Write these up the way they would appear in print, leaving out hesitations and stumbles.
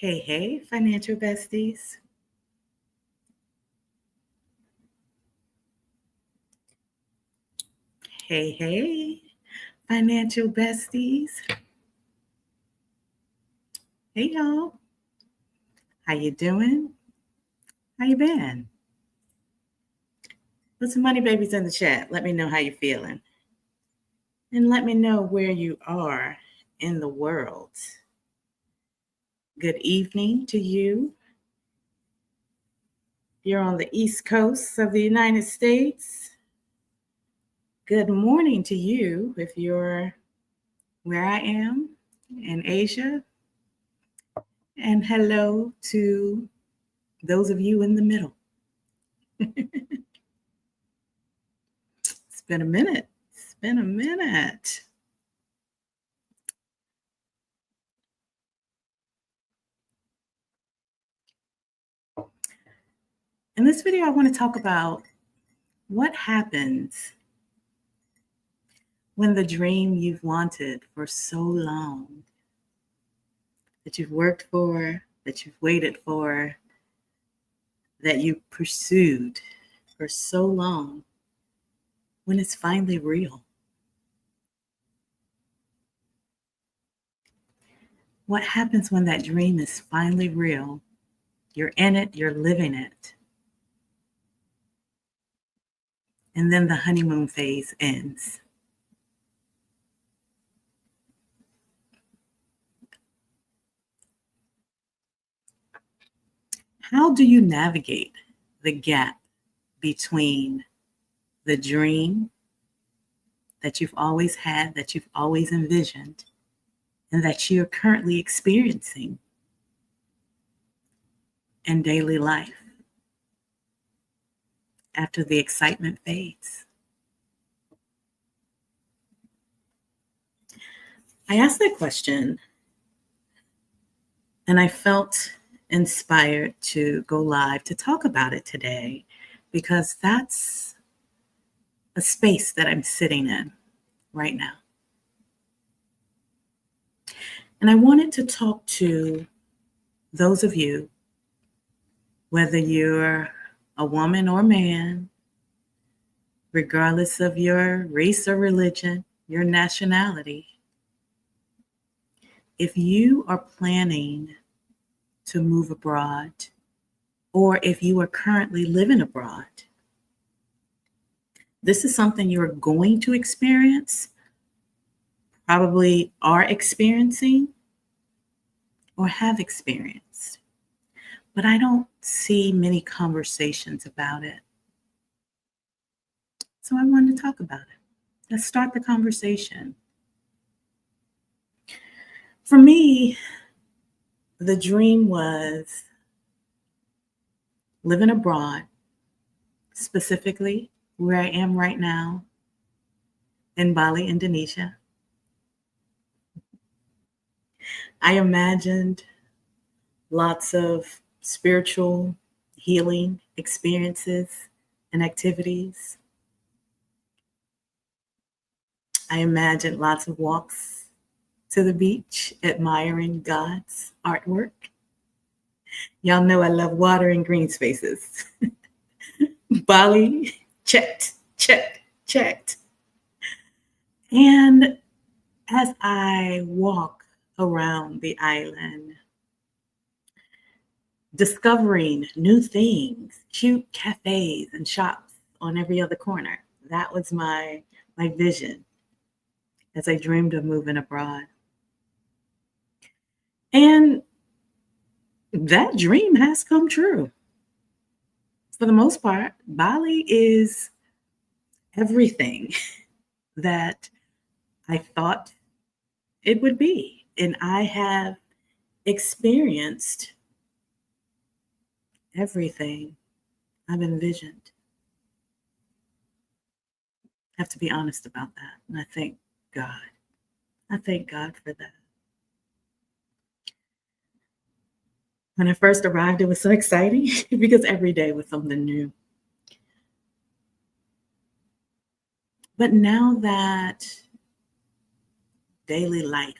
Hey, hey, financial besties. Hey, hey, financial besties. Hey, y'all. How you doing? How you been? Put some money babies in the chat. Let me know how you're feeling. And let me know where you are in the world. Good evening to you. You're on the East Coast of the United States. Good morning to you if you're where I am in Asia. And hello to those of you in the middle. It's been a minute. It's been a minute. In this video, I want to talk about what happens when the dream you've wanted for so long, that you've worked for, that you've waited for, that you pursued for so long, when it's finally real. What happens when that dream is finally real? You're in it, you're living it. And then the honeymoon phase ends. How do you navigate the gap between the dream that you've always had, that you've always envisioned, and that you're currently experiencing in daily life after the excitement fades? I asked that question and I felt inspired to go live to talk about it today, because that's a space that I'm sitting in right now. And I wanted to talk to those of you, whether you're a woman or man, regardless of your race or religion, your nationality. If you are planning to move abroad, or if you are currently living abroad, this is something you're going to experience, probably are experiencing, or have experienced. But I don't see many conversations about it. So I wanted to talk about it. Let's start the conversation. For me, the dream was living abroad, specifically where I am right now in Bali, Indonesia. I imagined lots of spiritual healing experiences and activities. I imagined lots of walks to the beach, admiring God's artwork. Y'all know I love water and green spaces. Bali, checked, checked, checked. And as I walk around the island, discovering new things, cute cafes and shops on every other corner. That was my vision as I dreamed of moving abroad. And that dream has come true. For the most part, Bali is everything that I thought it would be. And I have experienced everything I've envisioned. I have to be honest about that. And I thank God. I thank God for that. When I first arrived, it was so exciting because every day was something new. But now that daily life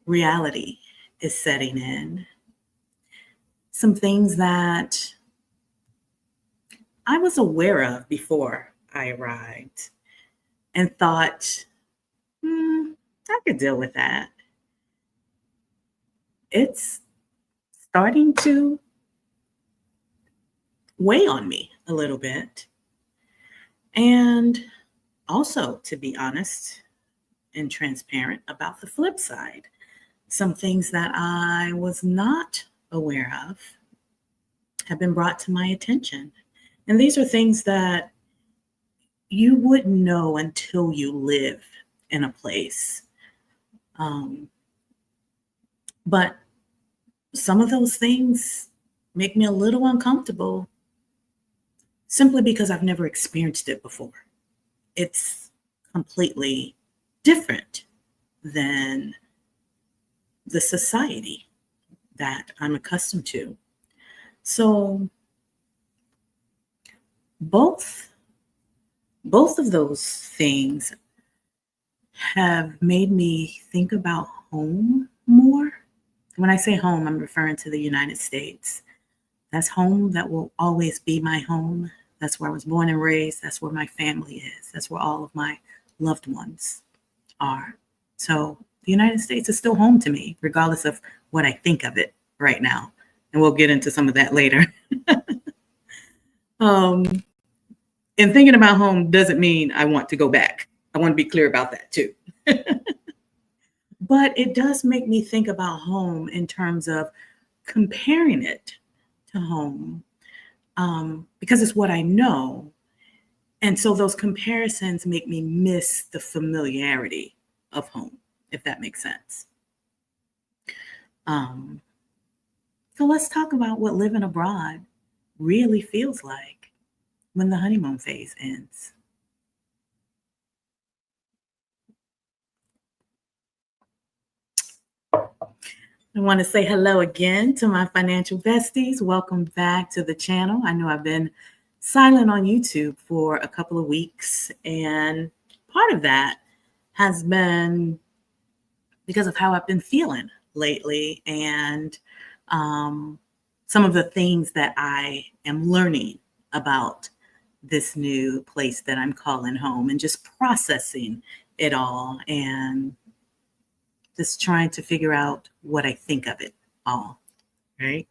reality is setting in. Some things that I was aware of before I arrived and thought, I could deal with that. It's starting to weigh on me a little bit. And also, to be honest and transparent about the flip side, some things that I was not aware of have been brought to my attention. And these are things that you wouldn't know until you live in a place. But some of those things make me a little uncomfortable simply because I've never experienced it before. It's completely different than the society that I'm accustomed to. So both of those things have made me think about home more. When I say home, I'm referring to the United States. That's home. That will always be my home. That's where I was born and raised. That's where my family is. That's where all of my loved ones are. So the United States is still home to me, regardless of what I think of it right now. And we'll get into some of that later. And thinking about home doesn't mean I want to go back. I want to be clear about that too. But it does make me think about home in terms of comparing it to home, because it's what I know. And so those comparisons make me miss the familiarity of home, if that makes sense. So let's talk about what living abroad really feels like when the honeymoon phase ends. I want to say hello again to my financial besties. Welcome back to the channel. I know I've been silent on YouTube for a couple of weeks, and part of that has been because of how I've been feeling lately and some of the things that I am learning about this new place that I'm calling home, and just processing it all and just trying to figure out what I think of it all, right?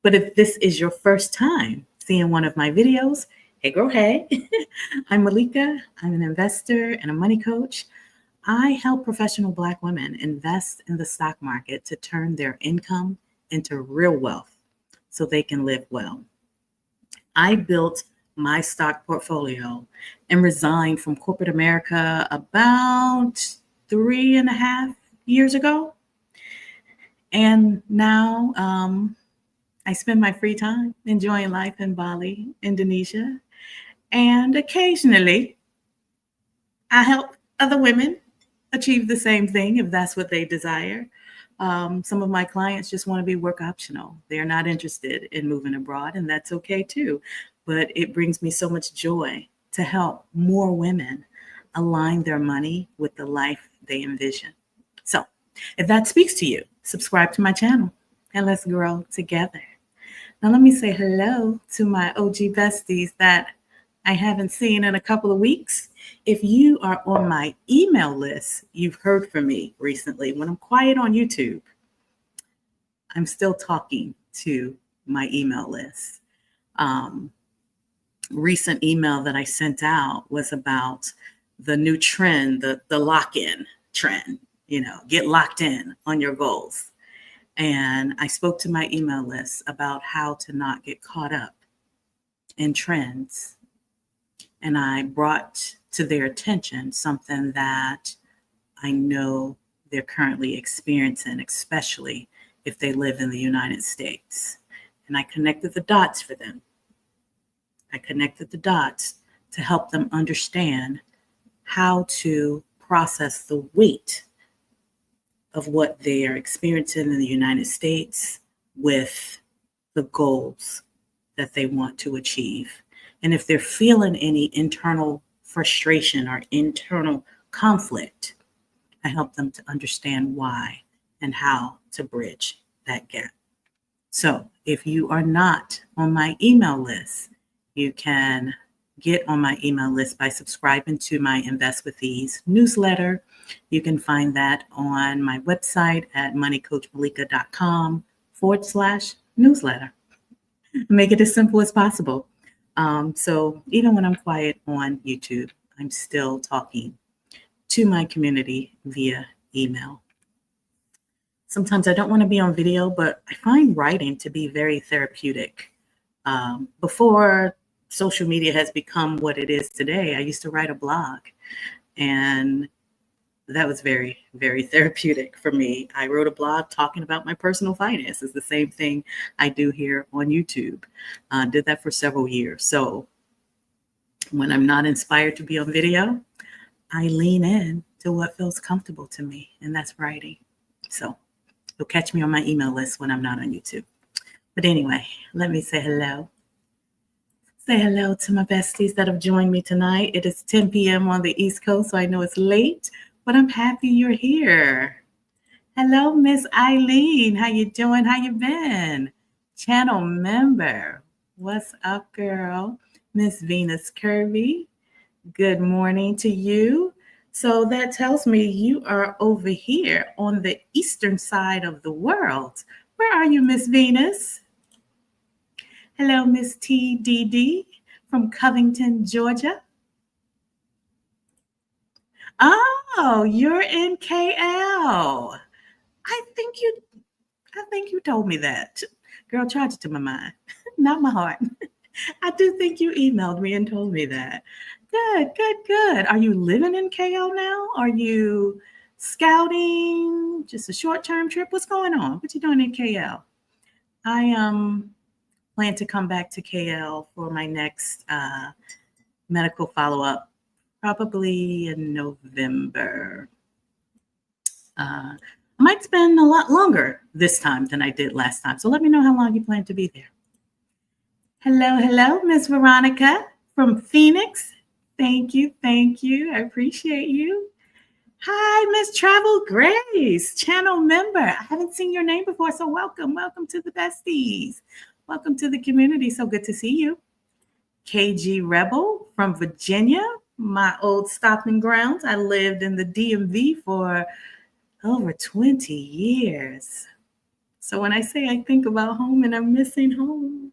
But if this is your first time seeing one of my videos, hey girl, hey. I'm Malika. I'm an investor and a money coach. I help professional Black women invest in the stock market to turn their income into real wealth so they can live well. I built my stock portfolio and resigned from corporate America about 3.5 years ago. And now I spend my free time enjoying life in Bali, Indonesia. And occasionally I help other women achieve the same thing if that's what they desire. Some of my clients just want to be work optional. They're not interested in moving abroad, and that's okay too. But it brings me so much joy to help more women align their money with the life they envision. So if that speaks to you, subscribe to my channel and let's grow together. Now let me say hello to my OG besties that I haven't seen in a couple of weeks. If you are on my email list, you've heard from me recently. When I'm quiet on YouTube, I'm still talking to my email list. Recent email that I sent out was about the new trend, the lock-in trend, get locked in on your goals. And I spoke to my email list about how to not get caught up in trends. And I brought to their attention something that I know they're currently experiencing, especially if they live in the United States. And I connected the dots for them. I connected the dots to help them understand how to process the weight of what they are experiencing in the United States with the goals that they want to achieve. And if they're feeling any internal frustration or internal conflict, I help them to understand why and how to bridge that gap. So if you are not on my email list, you can get on my email list by subscribing to my Invest with Ease newsletter. You can find that on my website at moneycoachmalika.com/newsletter. Make it as simple as possible. So even when I'm quiet on YouTube, I'm still talking to my community via email. Sometimes I don't want to be on video, but I find writing to be very therapeutic. Before social media has become what it is today, I used to write a blog, and that was very, very therapeutic for me. I wrote a blog talking about my personal finances, the same thing I do here on YouTube. Did that for several years. So when I'm not inspired to be on video, I lean in to what feels comfortable to me, and that's writing. So you'll catch me on my email list when I'm not on YouTube. But anyway, let me say hello. Say hello to my besties that have joined me tonight. It is 10 p.m. on the East Coast, so I know it's late, but I'm happy you're here. Hello, Miss Eileen. How you doing? How you been? Channel member. What's up, girl? Miss Venus Kirby. Good morning to you. So that tells me you are over here on the eastern side of the world. Where are you, Miss Venus? Hello, Miss TDD from Covington, Georgia. Oh, you're in KL. I think you told me that. Girl, charge it to my mind, not my heart. I do think you emailed me and told me that. Good. Are you living in KL now? Are you scouting? Just a short-term trip? What's going on? What you doing in KL? I plan to come back to KL for my next medical follow-up, probably in November. I might spend a lot longer this time than I did last time. So let me know how long you plan to be there. Hello, Miss Veronica from Phoenix. Thank you. I appreciate you. Hi, Miss Travel Grace, channel member. I haven't seen your name before, so welcome to the besties. Welcome to the community. So good to see you. KG Rebel from Virginia, my old stomping grounds. I lived in the DMV for over 20 years. So when I say I think about home and I'm missing home,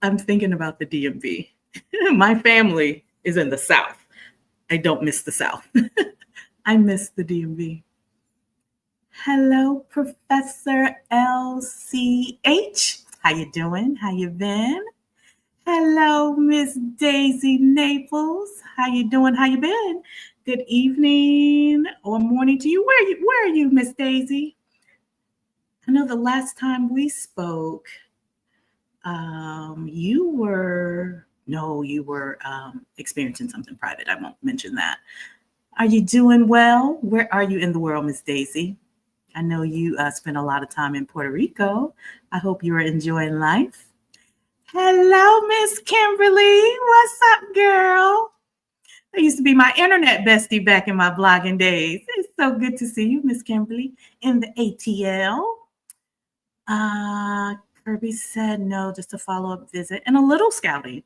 I'm thinking about the DMV. My family is in the South. I don't miss the South. I miss the DMV. Hello, Professor LCH. How you doing? How you been? Hello, Miss Daisy Naples. How you doing? How you been? Good evening or morning to you. Where are you, Miss Daisy? I know the last time we spoke, you were experiencing something private. I won't mention that. Are you doing well? Where are you in the world, Miss Daisy? I know you spent a lot of time in Puerto Rico. I hope you are enjoying life. Hello, Miss Kimberly. What's up, girl? That used to be my internet bestie back in my blogging days. It's so good to see you, Miss Kimberly, in the ATL. Kirby said no, just a follow-up visit and a little scouting.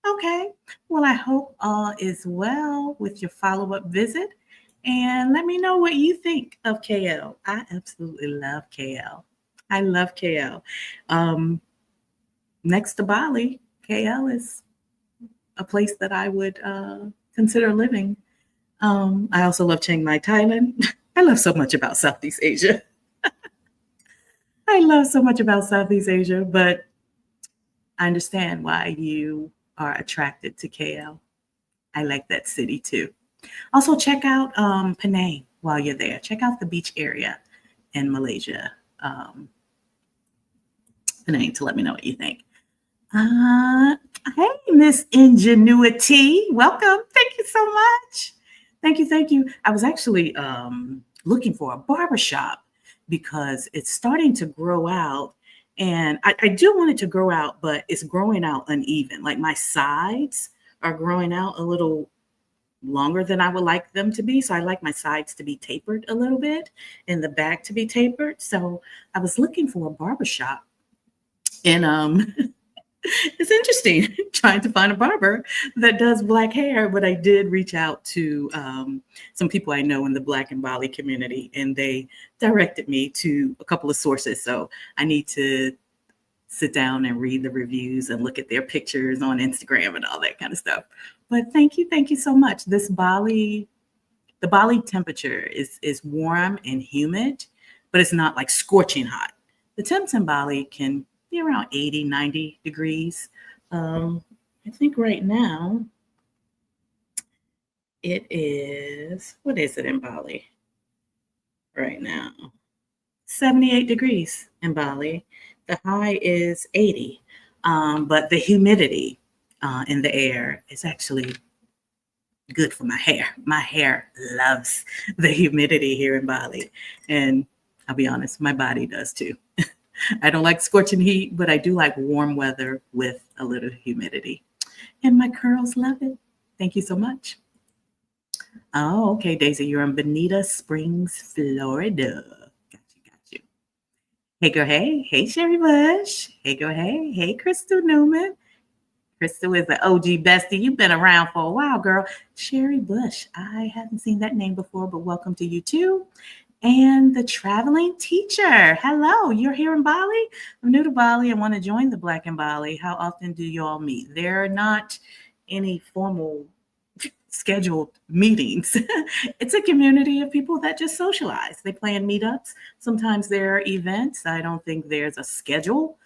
Okay. Well, I hope all is well with your follow-up visit. And let me know what you think of KL. I absolutely love KL. I love KL. Next to Bali, KL is a place that I would consider living. I also love Chiang Mai, Thailand. I love so much about Southeast Asia. But I understand why you are attracted to KL. I like that city too. Also, check out Penang while you're there. Check out the beach area in Malaysia. Penang, to let me know what you think. Hey, Miss Ingenuity. Welcome. Thank you so much. Thank you. I was actually looking for a barbershop because it's starting to grow out. And I do want it to grow out, but it's growing out uneven. Like my sides are growing out a little longer than I would like them to be. So I like my sides to be tapered a little bit and the back to be tapered. So I was looking for a barbershop, and it's interesting trying to find a barber that does black hair. But I did reach out to some people I know in the Black and Bali community, and they directed me to a couple of sources. So I need to sit down and read the reviews and look at their pictures on Instagram and all that kind of stuff. But thank you so much. The Bali temperature is warm and humid, but it's not like scorching hot. The temps in Bali can be around 80, 90 degrees. I think right now it is, what is it in Bali right now? 78 degrees in Bali. The high is 80, but the humidity in the air is actually good for my hair. My hair loves the humidity here in Bali. And I'll be honest, my body does too. I don't like scorching heat, but I do like warm weather with a little humidity. And my curls love it. Thank you so much. Oh, okay, Daisy, you're in Bonita Springs, Florida. Got you. Hey, girl, hey. Hey, Sherry Bush. Hey, girl, hey. Hey, Crystal Newman. Crystal is the OG bestie. You've been around for a while, girl. Sherry Bush. I haven't seen that name before, but welcome to you too. And the traveling teacher. Hello, you're here in Bali? I'm new to Bali and want to join the Black in Bali. How often do you all meet? There are not any formal scheduled meetings. It's a community of people that just socialize. They plan meetups. Sometimes there are events. I don't think there's a schedule,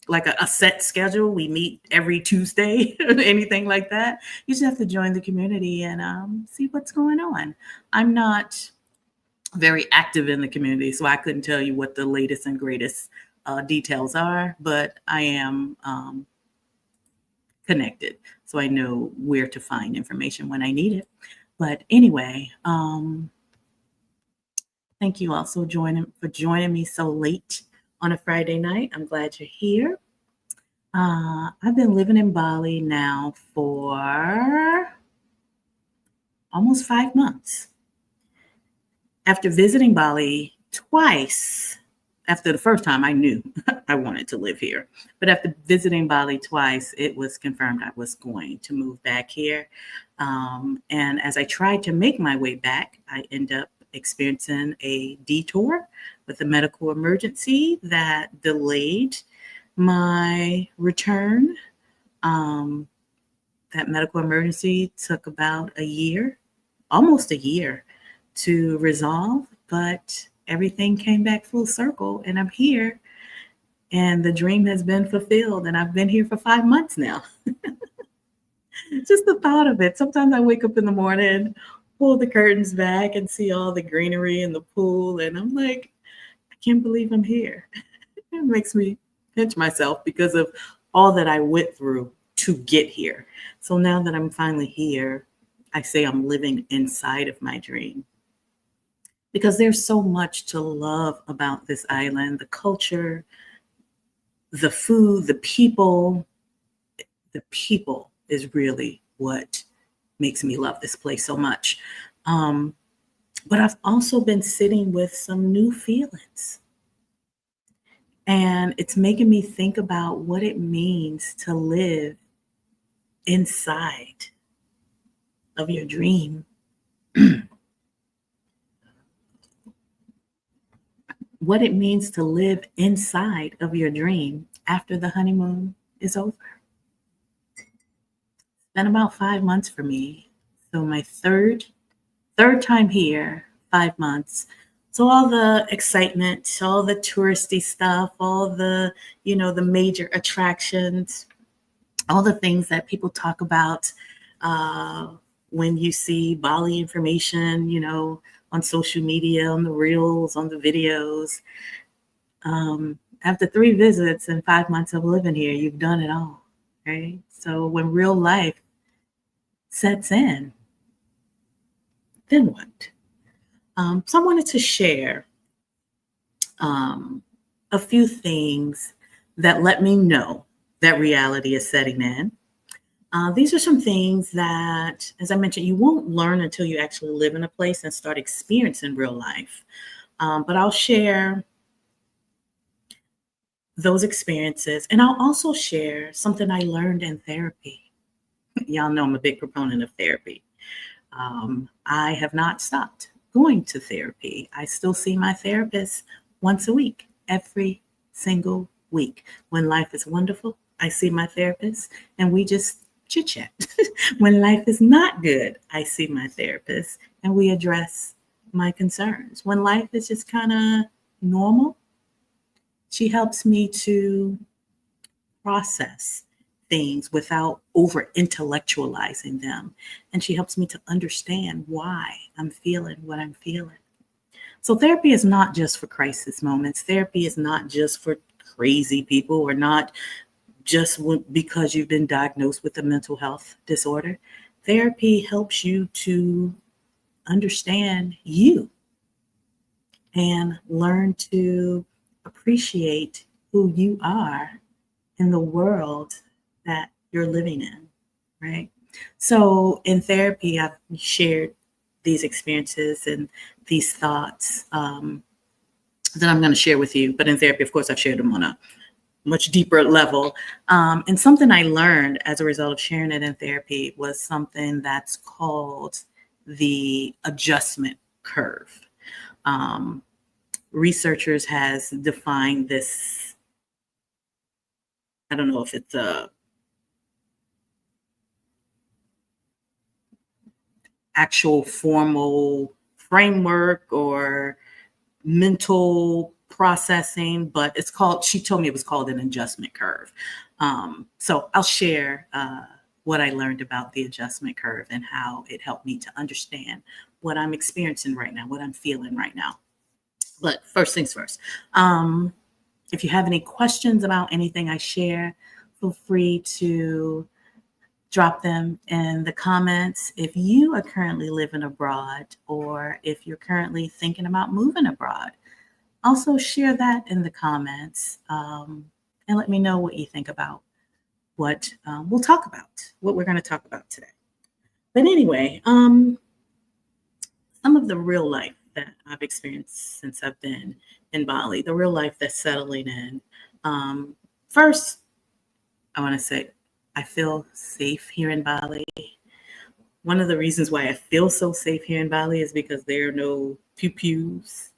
like a set schedule. We meet every Tuesday, anything like that. You just have to join the community and see what's going on. I'm not very active in the community, so I couldn't tell you what the latest and greatest details are, but I am connected, so I know where to find information when I need it. But anyway, thank you also for joining me so late on a Friday night. I'm glad you're here. I've been living in Bali now for almost 5 months. After visiting Bali twice, after the first time I knew I wanted to live here, but after visiting Bali twice, it was confirmed I was going to move back here. And as I tried to make my way back, I ended up experiencing a detour with a medical emergency that delayed my return. That medical emergency took about a year, almost a year to resolve, but everything came back full circle and I'm here and the dream has been fulfilled and I've been here for 5 months now. Just the thought of it. Sometimes I wake up in the morning, pull the curtains back and see all the greenery in the pool and I'm like, I can't believe I'm here. It makes me pinch myself because of all that I went through to get here. So now that I'm finally here, I say I'm living inside of my dream because there's so much to love about this island, the culture, the food, the people. The people is really what makes me love this place so much. But I've also been sitting with some new feelings. And it's making me think about what it means to live inside of your dream. What it means to live inside of your dream after the honeymoon is over. It's been about 5 months for me. So my third time here, 5 months. So all the excitement, all the touristy stuff, all the, the major attractions, all the things that people talk about when you see Bali information, on social media, on the reels, on the videos. After 3 visits and 5 months of living here, you've done it all, right? So when real life sets in, then what? So I wanted to share a few things that let me know that reality is setting in. These are some things that, as I mentioned, you won't learn until you actually live in a place and start experiencing real life. But I'll share those experiences, and I'll also share something I learned in therapy. Y'all know I'm a big proponent of therapy. I have not stopped going to therapy. I still see my therapist once a week, every single week. When life is wonderful, I see my therapist and we just chit chat. When life is not good, I see my therapist and we address my concerns. When life is just kind of normal, she helps me to process things without over intellectualizing them. And she helps me to understand why I'm feeling what I'm feeling. So therapy is not just for crisis moments. Therapy is not just for crazy people or not just because you've been diagnosed with a mental health disorder. Therapy helps you to understand you and learn to appreciate who you are in the world that you're living in, right? So in therapy, I've shared these experiences and these thoughts that I'm going to share with you. But in therapy, of course, I've shared them on a much deeper level. And something I learned as a result of sharing it in therapy was something that's called the adjustment curve. Researchers has defined this. I don't know if it's a actual formal framework or mental processing, but it's called, she told me it was called an adjustment curve. So I'll share what I learned about the adjustment curve and how it helped me to understand what I'm experiencing right now, what I'm feeling right now. But first things first, if you have any questions about anything I share, feel free to drop them in the comments. If you are currently living abroad or if you're currently thinking about moving abroad, also share that in the comments and let me know what you think about what we'll talk about, what we're going to talk about today. But anyway, some of the real life that I've experienced since I've been in Bali, the real life that's settling in. First, I want to say I feel safe here in Bali. One of the reasons why I feel so safe here in Bali is because there are no pew-pews.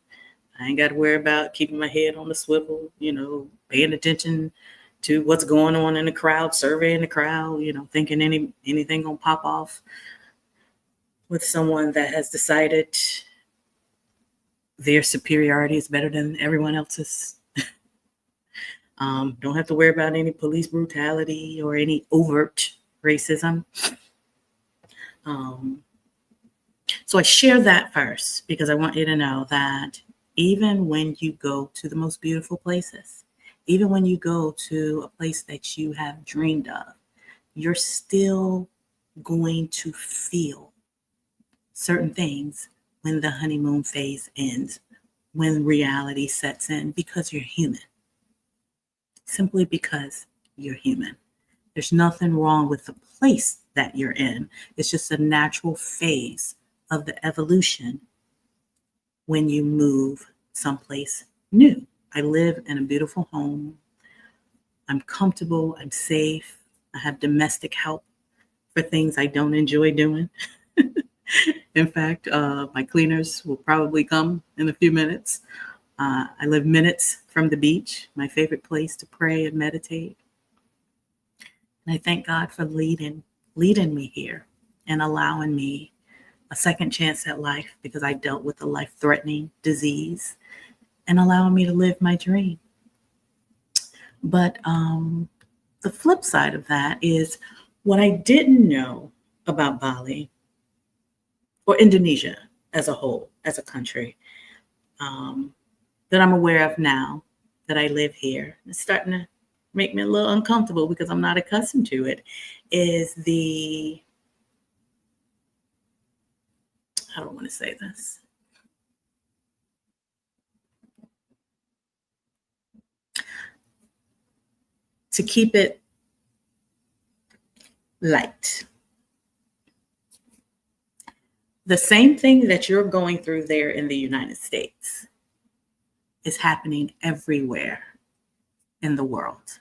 I ain't got to worry about keeping my head on the swivel, paying attention to what's going on in the crowd, surveying the crowd, thinking anything gonna pop off with someone that has decided their superiority is better than everyone else's. Don't have to worry about any police brutality or any overt racism. So I share that first because I want you to know that even when you go to the most beautiful places, even when you go to a place that you have dreamed of, you're still going to feel certain things when the honeymoon phase ends, when reality sets in, because you're human. Simply because you're human. There's nothing wrong with the place that you're in. It's just a natural phase of the evolution when you move someplace new. I live in a beautiful home. I'm comfortable. I'm safe. I have domestic help for things I don't enjoy doing. In fact, my cleaners will probably come in a few minutes. I live minutes from the beach, my favorite place to pray and meditate. And I thank God for leading me here and allowing me a second chance at life because I dealt with a life-threatening disease and allowing me to live my dream. But the flip side of that is what I didn't know about Bali or Indonesia as a whole, as a country, that I'm aware of now that I live here. It's starting to make me a little uncomfortable because I'm not accustomed to it, is how do I want to say this? To keep it light. The same thing that you're going through there in the United States is happening everywhere in the world.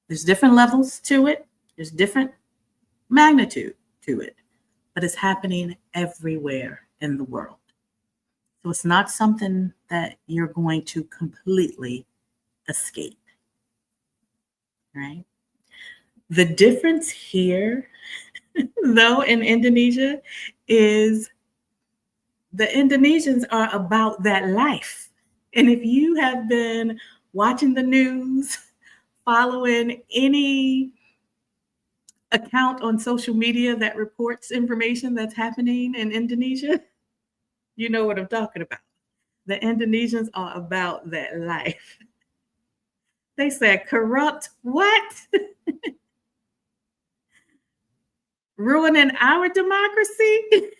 There's different levels to it. There's different magnitude to it, but it's happening everywhere in the world. So it's not something that you're going to completely escape, right? The difference here, though, in Indonesia is the Indonesians are about that life. And if you have been watching the news, following any account on social media that reports information that's happening in Indonesia, you know what I'm talking about. The Indonesians are about that life. They said, corrupt what? Ruining our democracy?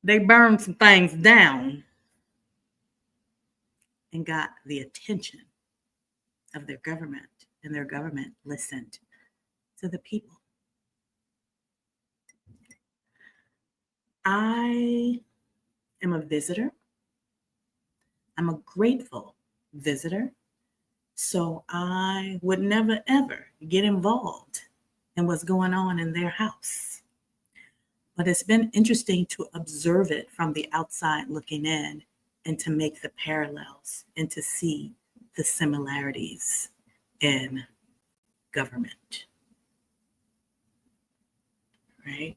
They burned some things down and got the attention of their government, and their government listened to the people. I am a visitor. I'm a grateful visitor. So I would never, ever get involved in what's going on in their house. But it's been interesting to observe it from the outside looking in and to make the parallels and to see the similarities in government, right?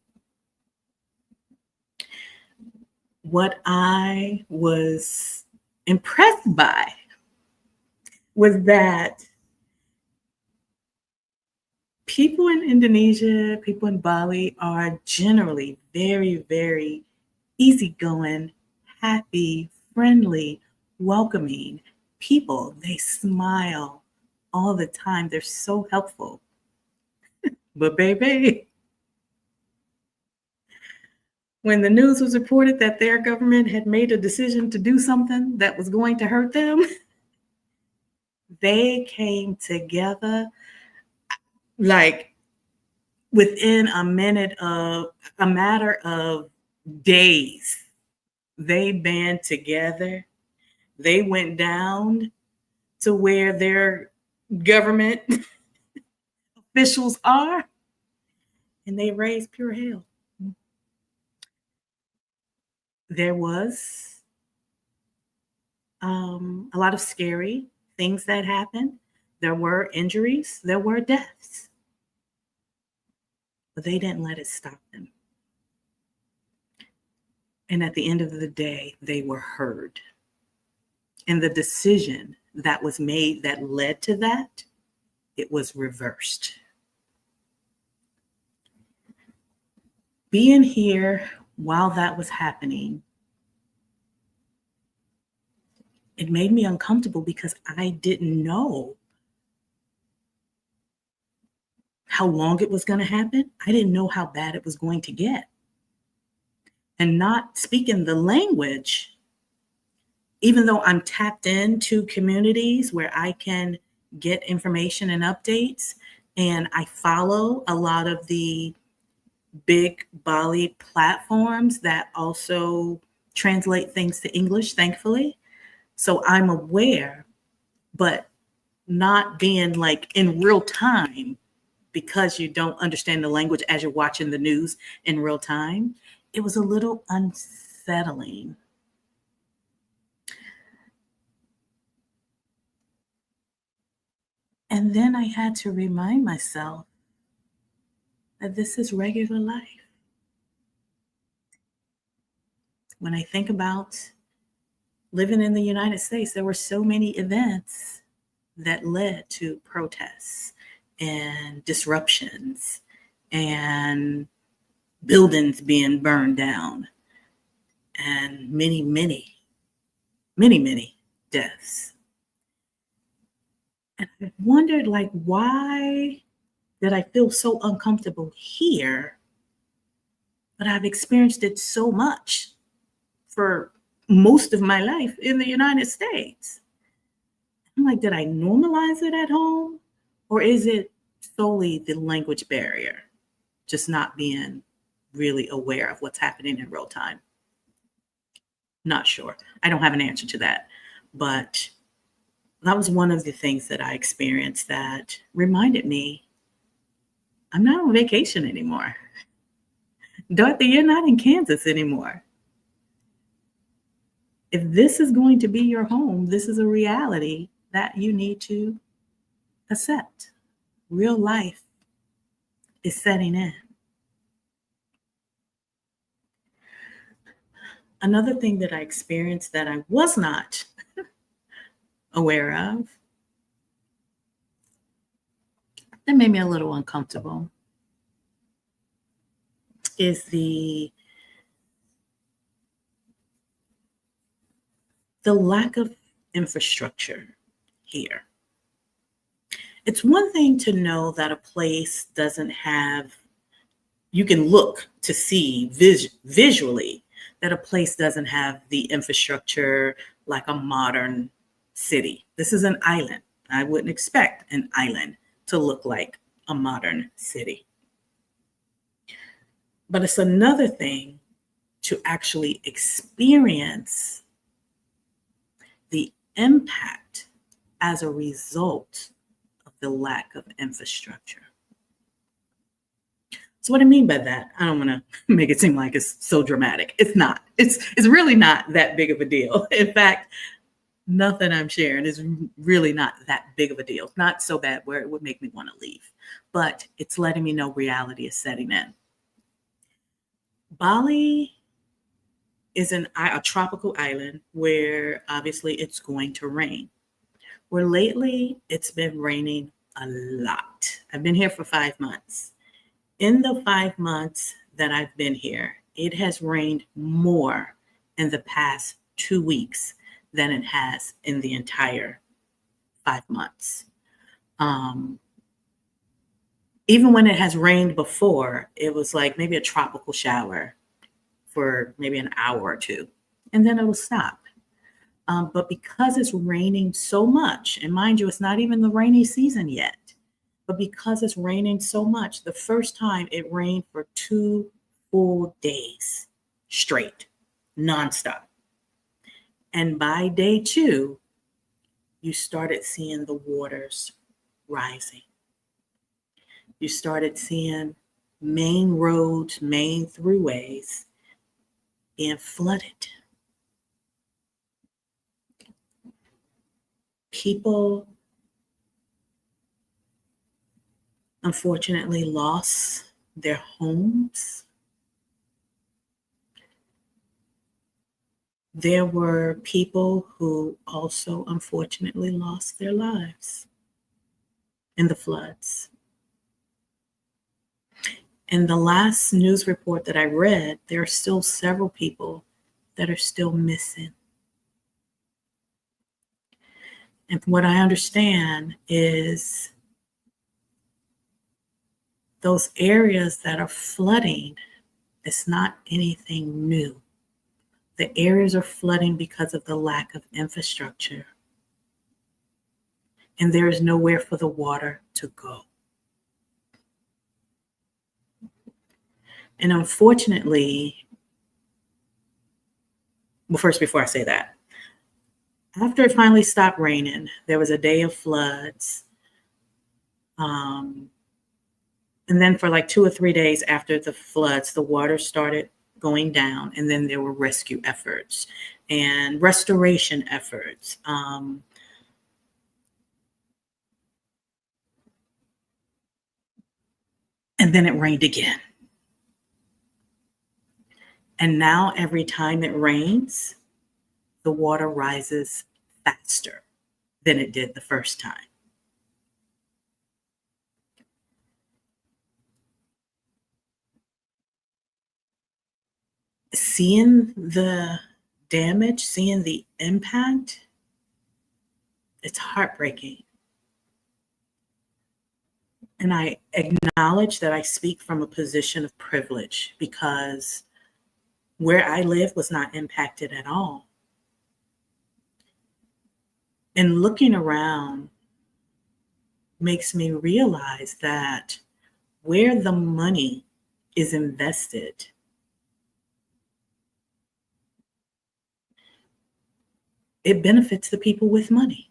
What I was impressed by was that people in Indonesia, people in Bali are generally very, very easygoing, happy, friendly, welcoming people. They smile all the time. They're so helpful. But baby, when the news was reported that their government had made a decision to do something that was going to hurt them, they came together like within a matter of days. They band together. They went down to where their government officials are, and they raised pure hell. There was a lot of scary things that happened. There were injuries. There were deaths. But they didn't let it stop them. And at the end of the day, they were heard. And the decision that was made that led to that, it was reversed. Being here while that was happening, it made me uncomfortable because I didn't know how long it was going to happen. I didn't know how bad it was going to get. And not speaking the language, even though I'm tapped into communities where I can get information and updates, and I follow a lot of the big Bali platforms that also translate things to English, thankfully. So I'm aware, but not being like in real time, because you don't understand the language as you're watching the news in real time, it was a little unsettling. And then I had to remind myself that this is regular life. When I think about living in the United States, there were so many events that led to protests and disruptions and buildings being burned down and many, many, many, many deaths. And I wondered, like, why did I feel so uncomfortable here? But I've experienced it so much for most of my life in the United States. I'm like, did I normalize it at home? Or is it solely the language barrier? Just not being really aware of what's happening in real time. Not sure. I don't have an answer to that. But that was one of the things that I experienced that reminded me I'm not on vacation anymore. Dorothy, you're not in Kansas anymore. If this is going to be your home, this is a reality that you need to accept. Real life is setting in. Another thing that I experienced that I was not aware of that made me a little uncomfortable is the lack of infrastructure here. It's one thing to know that a place doesn't have, you can look to see visually that a place doesn't have the infrastructure like a modern city. This is an island. I wouldn't expect an island to look like a modern city. But it's another thing to actually experience the impact as a result of the lack of infrastructure. So what I mean by that, I don't want to make it seem like it's so dramatic. It's not. It's really not that big of a deal. In fact, nothing I'm sharing is really not that big of a deal. It's not so bad where it would make me want to leave. But it's letting me know reality is setting in. Bali is a tropical island where obviously it's going to rain. Where lately it's been raining a lot. I've been here for 5 months. In the 5 months that I've been here, it has rained more in the past 2 weeks than it has in the entire 5 months. Even when it has rained before, it was like maybe a tropical shower for maybe an hour or two, and then it will stop. But because it's raining so much, and mind you, it's not even the rainy season yet, but because it's raining so much, the first time it rained for 2 full days straight, nonstop. And by day 2, you started seeing the waters rising. You started seeing main roads, main throughways being flooded. People unfortunately lost their homes. There were people who also unfortunately lost their lives in the floods. In the last news report that I read, there are still several people that are still missing. And what I understand is those areas that are flooding, it's not anything new. The areas are flooding because of the lack of infrastructure. And there is nowhere for the water to go. And unfortunately, well, first, before I say that, after it finally stopped raining, there was a day of floods. And then for like 2 or 3 days after the floods, the water started going down, and then there were rescue efforts and restoration efforts. And then it rained again. And now every time it rains, the water rises faster than it did the first time. Seeing the damage, seeing the impact, it's heartbreaking. And I acknowledge that I speak from a position of privilege because where I live was not impacted at all. And looking around makes me realize that where the money is invested, it benefits the people with money.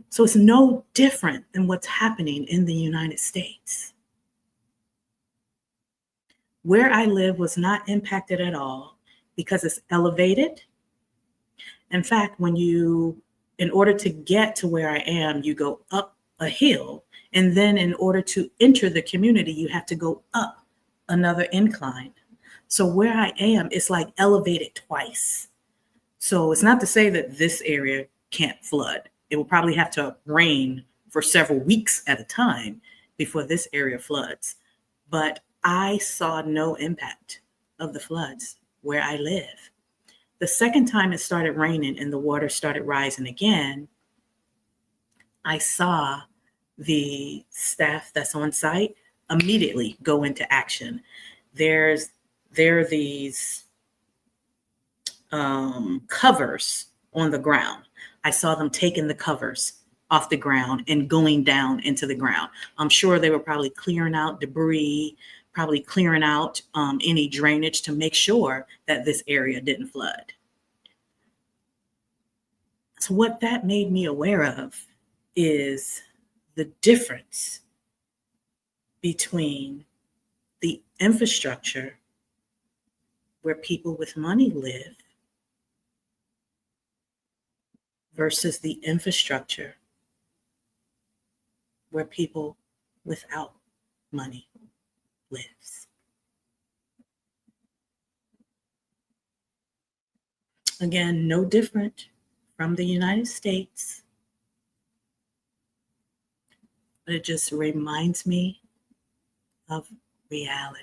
So it's no different than what's happening in the United States. Where I live was not impacted at all because it's elevated. In fact, in order to get to where I am, you go up a hill. And then in order to enter the community, you have to go up another incline. So where I am, it's like elevated twice. So it's not to say that this area can't flood. It will probably have to rain for several weeks at a time before this area floods. But I saw no impact of the floods where I live. The second time it started raining and the water started rising again, I saw the staff that's on site immediately go into action. There are these covers on the ground. I saw them taking the covers off the ground and going down into the ground. I'm sure they were probably clearing out debris, probably clearing out any drainage to make sure that this area didn't flood. So what that made me aware of is the difference between the infrastructure where people with money live versus the infrastructure where people without money lives. Again, no different from the United States, but it just reminds me of reality.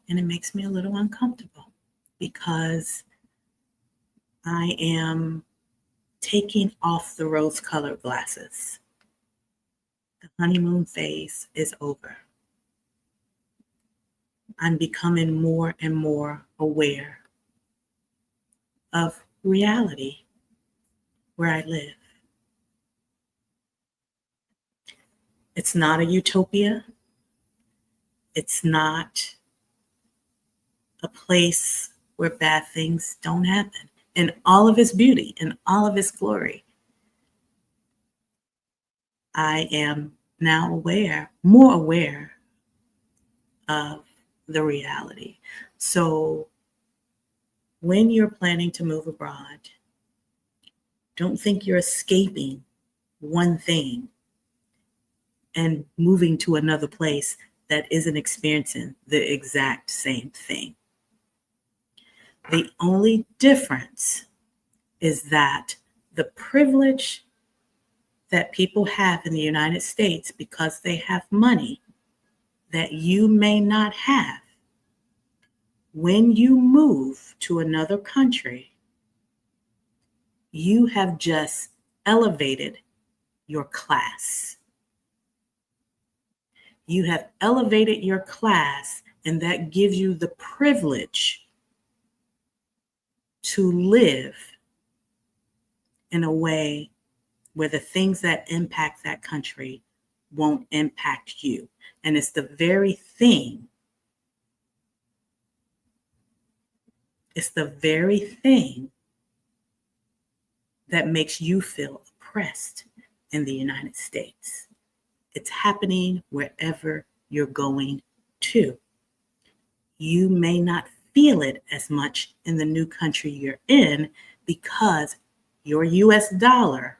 And it makes me a little uncomfortable because I am taking off the rose-colored glasses. The honeymoon phase is over. I'm becoming more and more aware of reality where I live. It's not a utopia. It's not a place where bad things don't happen. In all of its beauty, in all of its glory, I am now more aware of the reality. So when you're planning to move abroad, don't think you're escaping one thing and moving to another place that isn't experiencing the exact same thing. The only difference is that the privilege that people have in the United States because they have money that you may not have, when you move to another country, you have just elevated your class. You have elevated your class, and that gives you the privilege to live in a way where the things that impact that country won't impact you. And it's the very thing that makes you feel oppressed in the United States. It's happening wherever you're going to. You may not feel it as much in the new country you're in because your US dollar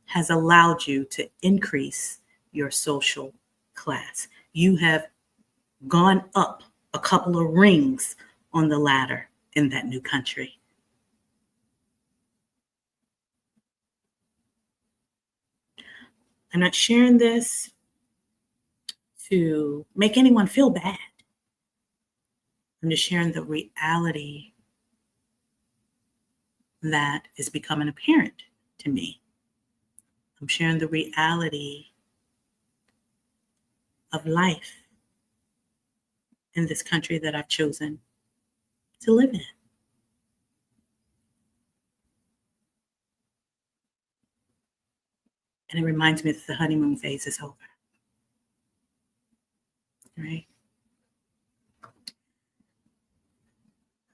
has allowed you to increase your social class. You have gone up a couple of rings on the ladder in that new country. I'm not sharing this to make anyone feel bad. I'm just sharing the reality that is becoming apparent to me. I'm sharing the reality of life in this country that I've chosen to live in. And it reminds me that the honeymoon phase is over. Right?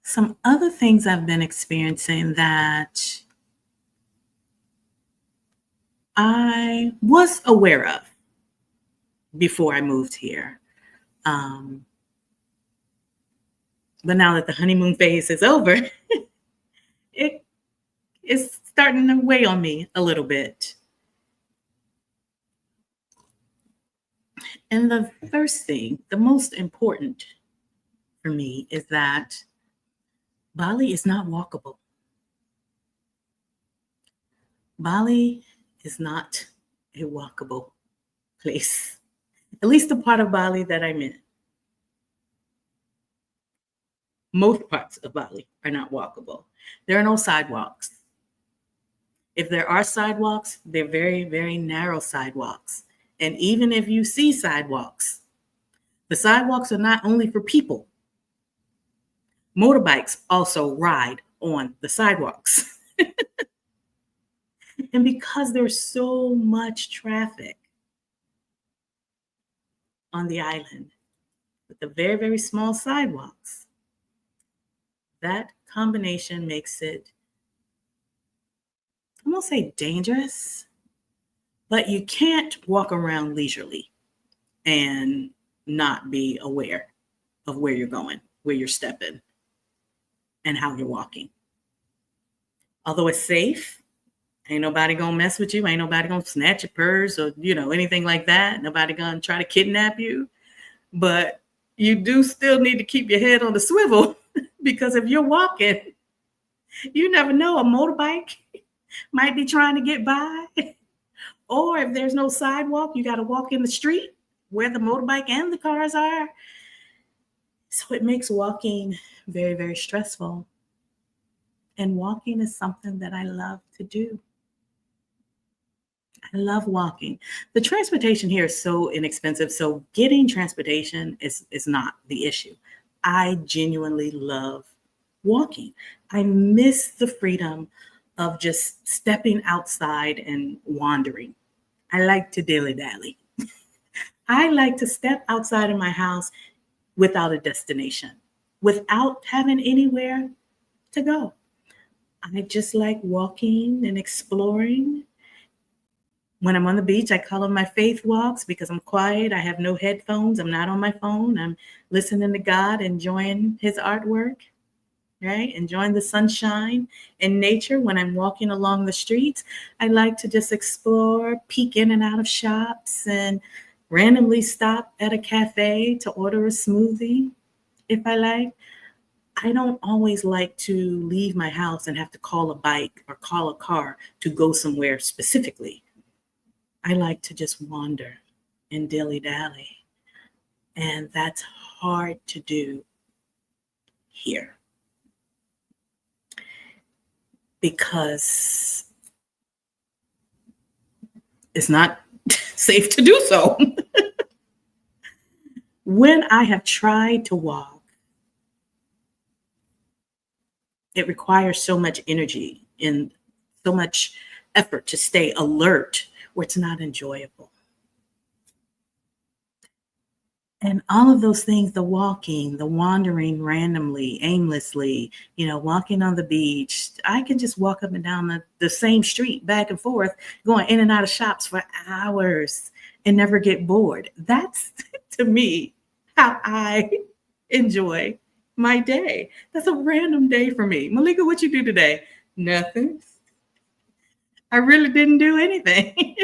Some other things I've been experiencing that I was aware of before I moved here. But now that the honeymoon phase is over, it is starting to weigh on me a little bit. And the first thing, the most important for me, is that Bali is not walkable. Bali is not a walkable place, at least the part of Bali that I'm in. Most parts of Bali are not walkable. There are no sidewalks. If there are sidewalks, they're very, very narrow sidewalks. And even if you see sidewalks, the sidewalks are not only for people. Motorbikes also ride on the sidewalks. And because there's so much traffic on the island with the very, very small sidewalks, that combination makes it, I won't say dangerous, but you can't walk around leisurely and not be aware of where you're going, where you're stepping, and how you're walking. Although it's safe, ain't nobody gonna mess with you. Ain't nobody gonna snatch your purse or, anything like that. Nobody gonna try to kidnap you. But you do still need to keep your head on the swivel because if you're walking, you never know. A motorbike might be trying to get by. Or if there's no sidewalk, you got to walk in the street where the motorbike and the cars are. So it makes walking very, very stressful. And walking is something that I love to do. I love walking. The transportation here is so inexpensive. So getting transportation is not the issue. I genuinely love walking. I miss the freedom of just stepping outside and wandering. I like to dilly-dally. I like to step outside of my house without a destination, without having anywhere to go. I just like walking and exploring. When I'm on the beach, I call them my faith walks because I'm quiet. I have no headphones. I'm not on my phone. I'm listening to God, enjoying his artwork, right? Enjoying the sunshine and nature. When I'm walking along the streets, I like to just explore, peek in and out of shops, and randomly stop at a cafe to order a smoothie if I like. I don't always like to leave my house and have to call a bike or call a car to go somewhere specifically. I like to just wander and dilly-dally. And that's hard to do here because it's not safe to do so. When I have tried to walk, it requires so much energy and so much effort to stay alert where it's not enjoyable. And all of those things, the walking, the wandering randomly, aimlessly, walking on the beach, I can just walk up and down the same street back and forth, going in and out of shops for hours and never get bored. That's, to me, how I enjoy my day. That's a random day for me. Malika, what you do today? Nothing. I really didn't do anything.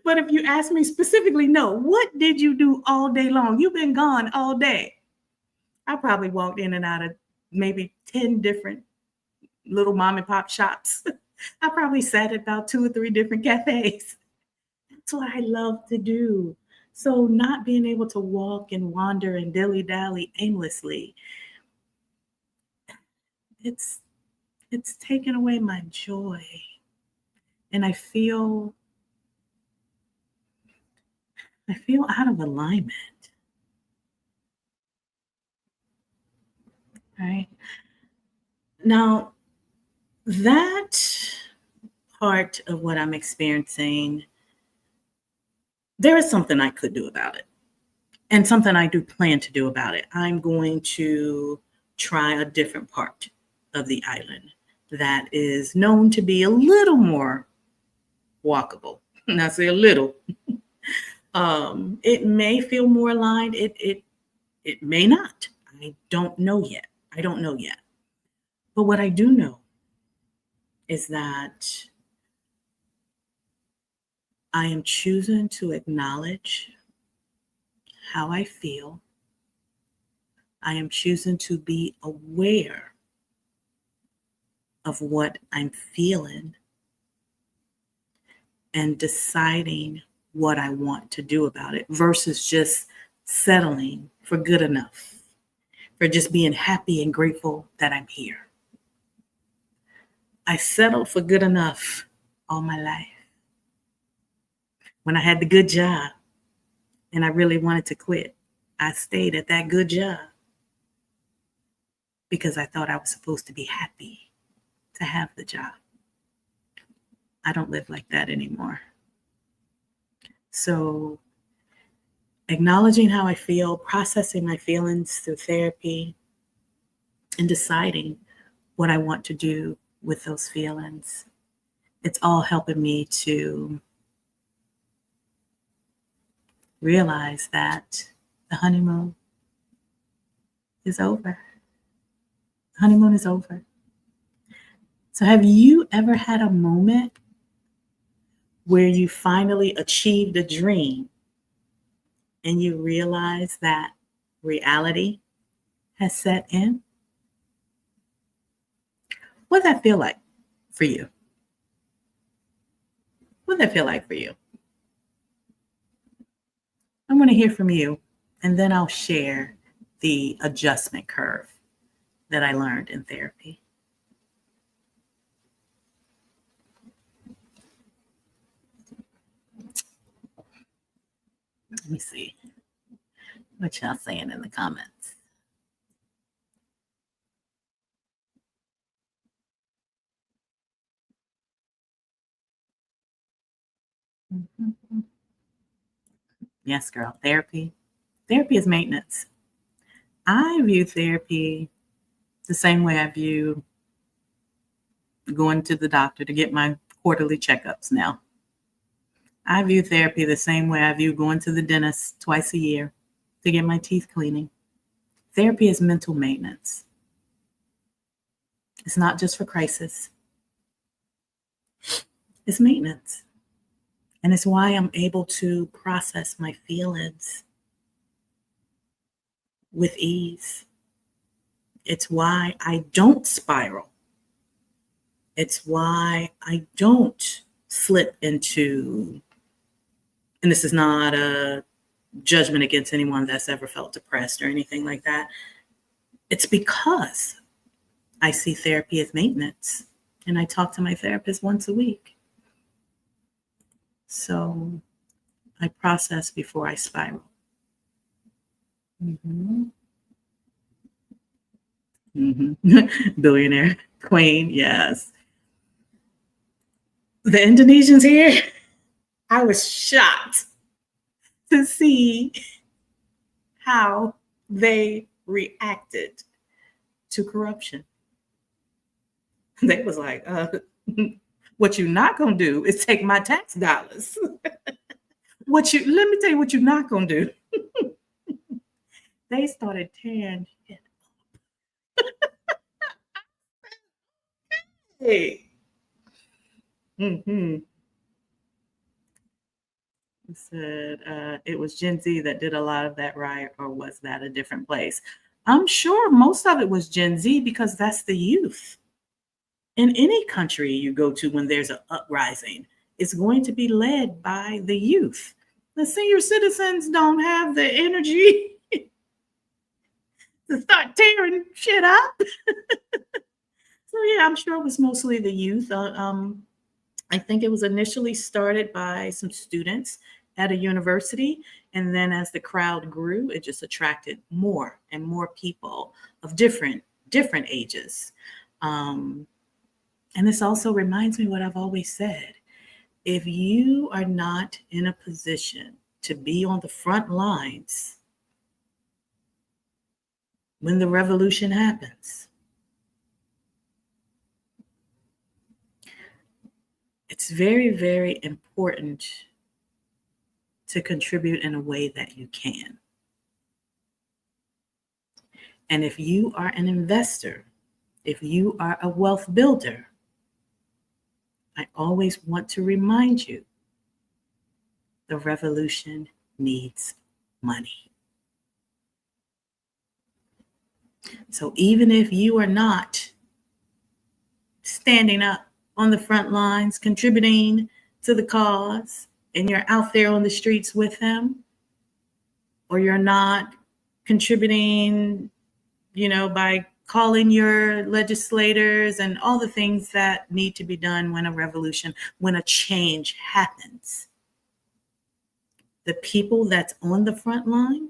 But if you ask me specifically, no, what did you do all day long? You've been gone all day. I probably walked in and out of maybe 10 different little mom and pop shops. I probably sat at about 2 or 3 different cafes. That's what I love to do. So not being able to walk and wander and dilly-dally aimlessly, it's taken away my joy. And I feel out of alignment. right? Now, that part of what I'm experiencing, there is something I could do about it, and something I do plan to do about it. I'm going to try a different part of the island that is known to be a little more walkable. And I say a little. It may feel more aligned. It may not. I don't know yet. I don't know yet. But what I do know is that I am choosing to acknowledge how I feel. I am choosing to be aware of what I'm feeling and deciding what I want to do about it versus just settling for good enough, for just being happy and grateful that I'm here. I settled for good enough all my life. When I had the good job and I really wanted to quit, I stayed at that good job because I thought I was supposed to be happy to have the job. I don't live like that anymore. So acknowledging how I feel, processing my feelings through therapy, and deciding what I want to do with those feelings. It's all helping me to realize that the honeymoon is over. The honeymoon is over. So have you ever had a moment where you finally achieved a dream and you realize that reality has set in? What does that feel like for you? What does that feel like for you? I want to hear from you, and then I'll share the adjustment curve that I learned in therapy. Let me see what y'all saying in the comments. Mm-hmm. Yes, girl. Therapy. Therapy is maintenance. I view therapy the same way I view going to the doctor to get my quarterly checkups now. I view therapy the same way I view going to the dentist twice a year to get my teeth cleaning. Therapy is mental maintenance. It's not just for crisis. It's maintenance. And it's why I'm able to process my feelings with ease. It's why I don't spiral. It's why I don't slip into, and this is not a judgment against anyone that's ever felt depressed or anything like that. It's because I see therapy as maintenance, and I talk to my therapist once a week. So I process before I spiral. Mm-hmm. Mm-hmm. Billionaire queen, yes. The Indonesians here, I was shocked to see how they reacted to corruption. They was like, what you're not gonna do is take my tax dollars. Let me tell you what you're not gonna do. They started tearing it up. Hey. Mm-hmm. Said it was Gen Z that did a lot of that riot, or was that a different place? I'm sure most of it was Gen Z because that's the youth. In any country you go to when there's an uprising, it's going to be led by the youth. The senior citizens don't have the energy to start tearing shit up. So yeah, I'm sure it was mostly the youth. I think it was initially started by some students at a university. And then as the crowd grew, it just attracted more and more people of different different ages. And this also reminds me what I've always said. If you are not in a position to be on the front lines when the revolution happens, it's very, very important to contribute in a way that you can. And if you are an investor, if you are a wealth builder, I always want to remind you, the revolution needs money. So even if you are not standing up on the front lines, contributing to the cause, and you're out there on the streets with them, or you're not contributing, by calling your legislators and all the things that need to be done when a revolution, when a change happens. The people that's on the front line,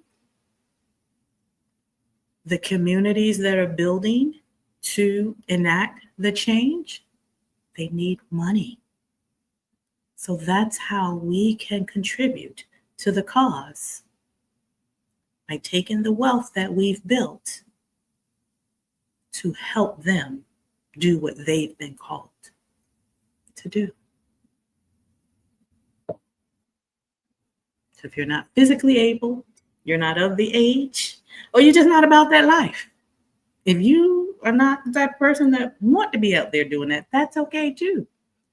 the communities that are building to enact the change, they need money. So that's how we can contribute to the cause, by taking the wealth that we've built to help them do what they've been called to do. So if you're not physically able, you're not of the age, or you're just not about that life. If you are not that person that want to be out there doing that, that's okay too.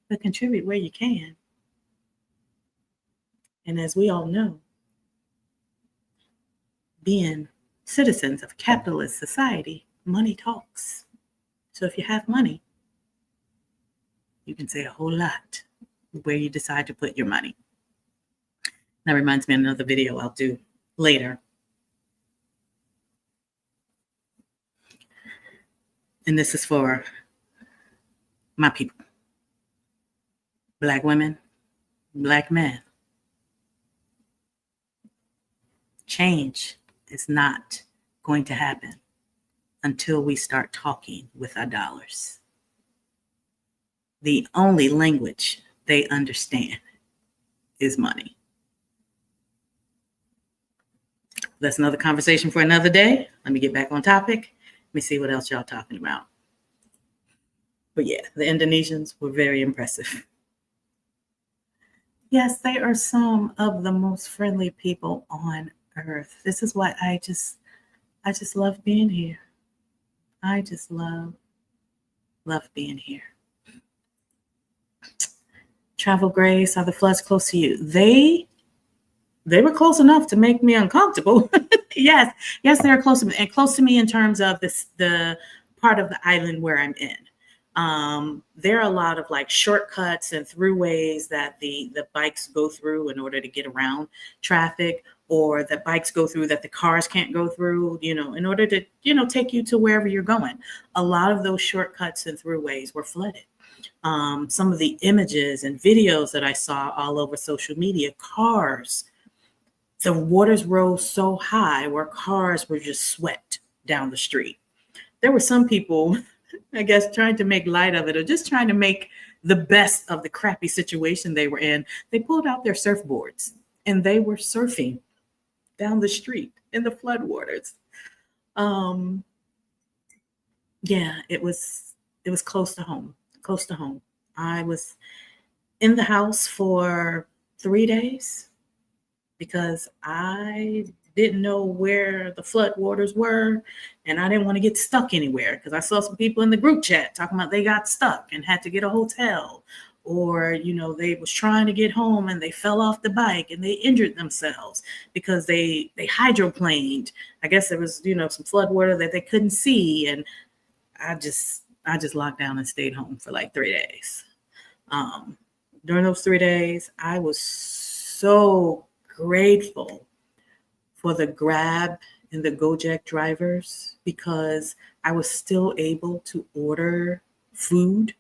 But contribute where you can. And as we all know, being citizens of capitalist society, money talks. So if you have money, you can say a whole lot where you decide to put your money. That reminds me of another video I'll do later. And this is for my people. Black women, Black men. Change is not going to happen until we start talking with our dollars. The only language they understand is money. That's another conversation for another day. Let me get back on topic. Let me see what else y'all talking about. But yeah, the Indonesians were very impressive. Yes, they are some of the most friendly people on earth. This is why I just love being here. I just love being here. Travel Grace, are the floods close to you? They were close enough to make me uncomfortable. Yes, they're close to me, and close to me in terms of the part of the island where I'm in. There are a lot of like shortcuts and throughways that the bikes go through in order to get around traffic, or that bikes go through that the cars can't go through, in order to, take you to wherever you're going. A lot of those shortcuts and throughways were flooded. Some of the images and videos that I saw all over social media, cars, the waters rose so high where cars were just swept down the street. There were some people, I guess, trying to make light of it, or just trying to make the best of the crappy situation they were in. They pulled out their surfboards and they were surfing down the street in the floodwaters. Yeah, it was close to home. I was in the house for 3 days because I didn't know where the floodwaters were, and I didn't want to get stuck anywhere, because I saw some people in the group chat talking about they got stuck and had to get a hotel, or they was trying to get home and they fell off the bike and they injured themselves because they hydroplaned. I guess there was some flood water that they couldn't see, and I just locked down and stayed home for like 3 days. During those 3 days, I was so grateful for the Grab and the Gojek drivers, because I was still able to order food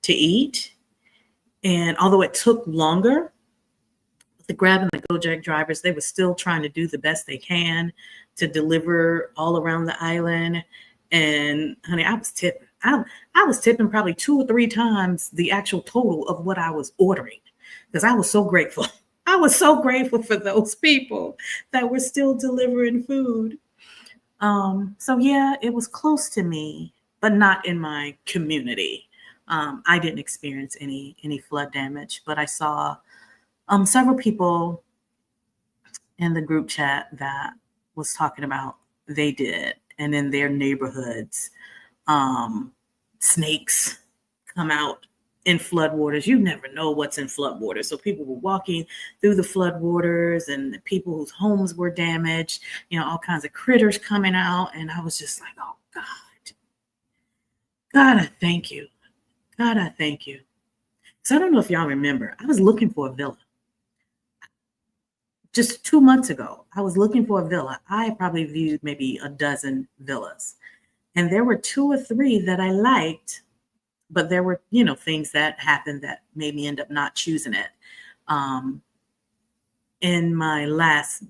to eat. And although it took longer, the Grab and the Gojek drivers, they were still trying to do the best they can to deliver all around the island. And honey, I was tipping. I was tipping probably 2 or 3 times the actual total of what I was ordering because I was so grateful. I was so grateful for those people that were still delivering food. So yeah, it was close to me, but not in my community. I didn't experience any flood damage, but I saw several people in the group chat that was talking about they did, and in their neighborhoods, snakes come out in floodwaters. You never know what's in floodwaters. So people were walking through the floodwaters, and people whose homes were damaged, all kinds of critters coming out. And I was just like, oh God, God, I thank you. God, I thank you. So I don't know if y'all remember, I was looking for a villa. Just 2 months ago, I was looking for a villa. I probably viewed maybe a dozen villas. And there were 2 or 3 that I liked, but there were, things that happened that made me end up not choosing it. In my last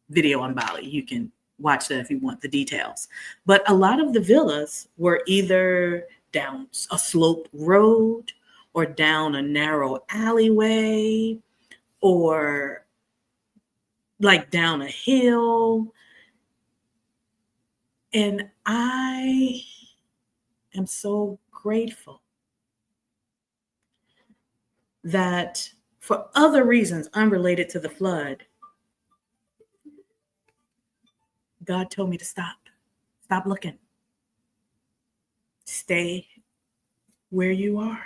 video on Bali, you can watch that if you want the details. But a lot of the villas were either down a sloped road or down a narrow alleyway or like down a hill. And I am so grateful that for other reasons unrelated to the flood, God told me to stop looking, stay where you are.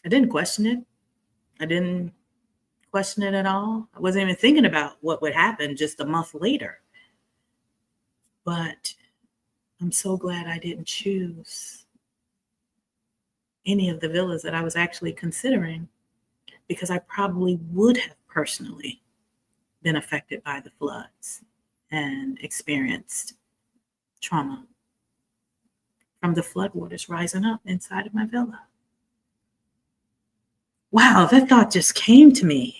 I didn't question it. I didn't question it at all. I wasn't even thinking about what would happen just a month later. But I'm so glad I didn't choose any of the villas that I was actually considering, because I probably would have personally been affected by the floods and experienced trauma from the floodwaters rising up inside of my villa. Wow, that thought just came to me.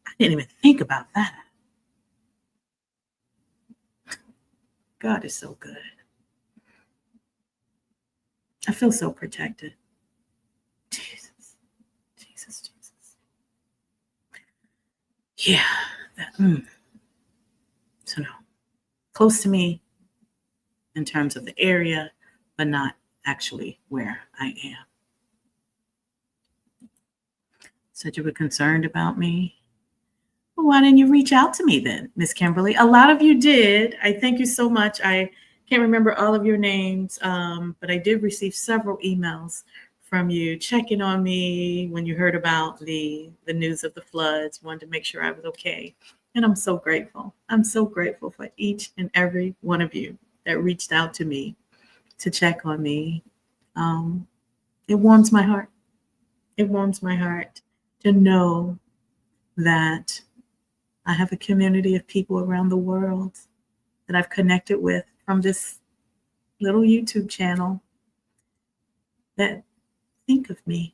I didn't even think about that. God is so good. I feel so protected. Jesus. Yeah. So no, close to me in terms of the area, but not actually where I am. Said you were concerned about me. Well, why didn't you reach out to me then, Miss Kimberly? A lot of you did. I thank you so much. I can't remember all of your names, but I did receive several emails from you checking on me when you heard about the news of the floods, wanted to make sure I was okay. And I'm so grateful. I'm so grateful for each and every one of you that reached out to me to check on me. It warms my heart. It warms my heart to know that I have a community of people around the world that I've connected with from this little YouTube channel that think of me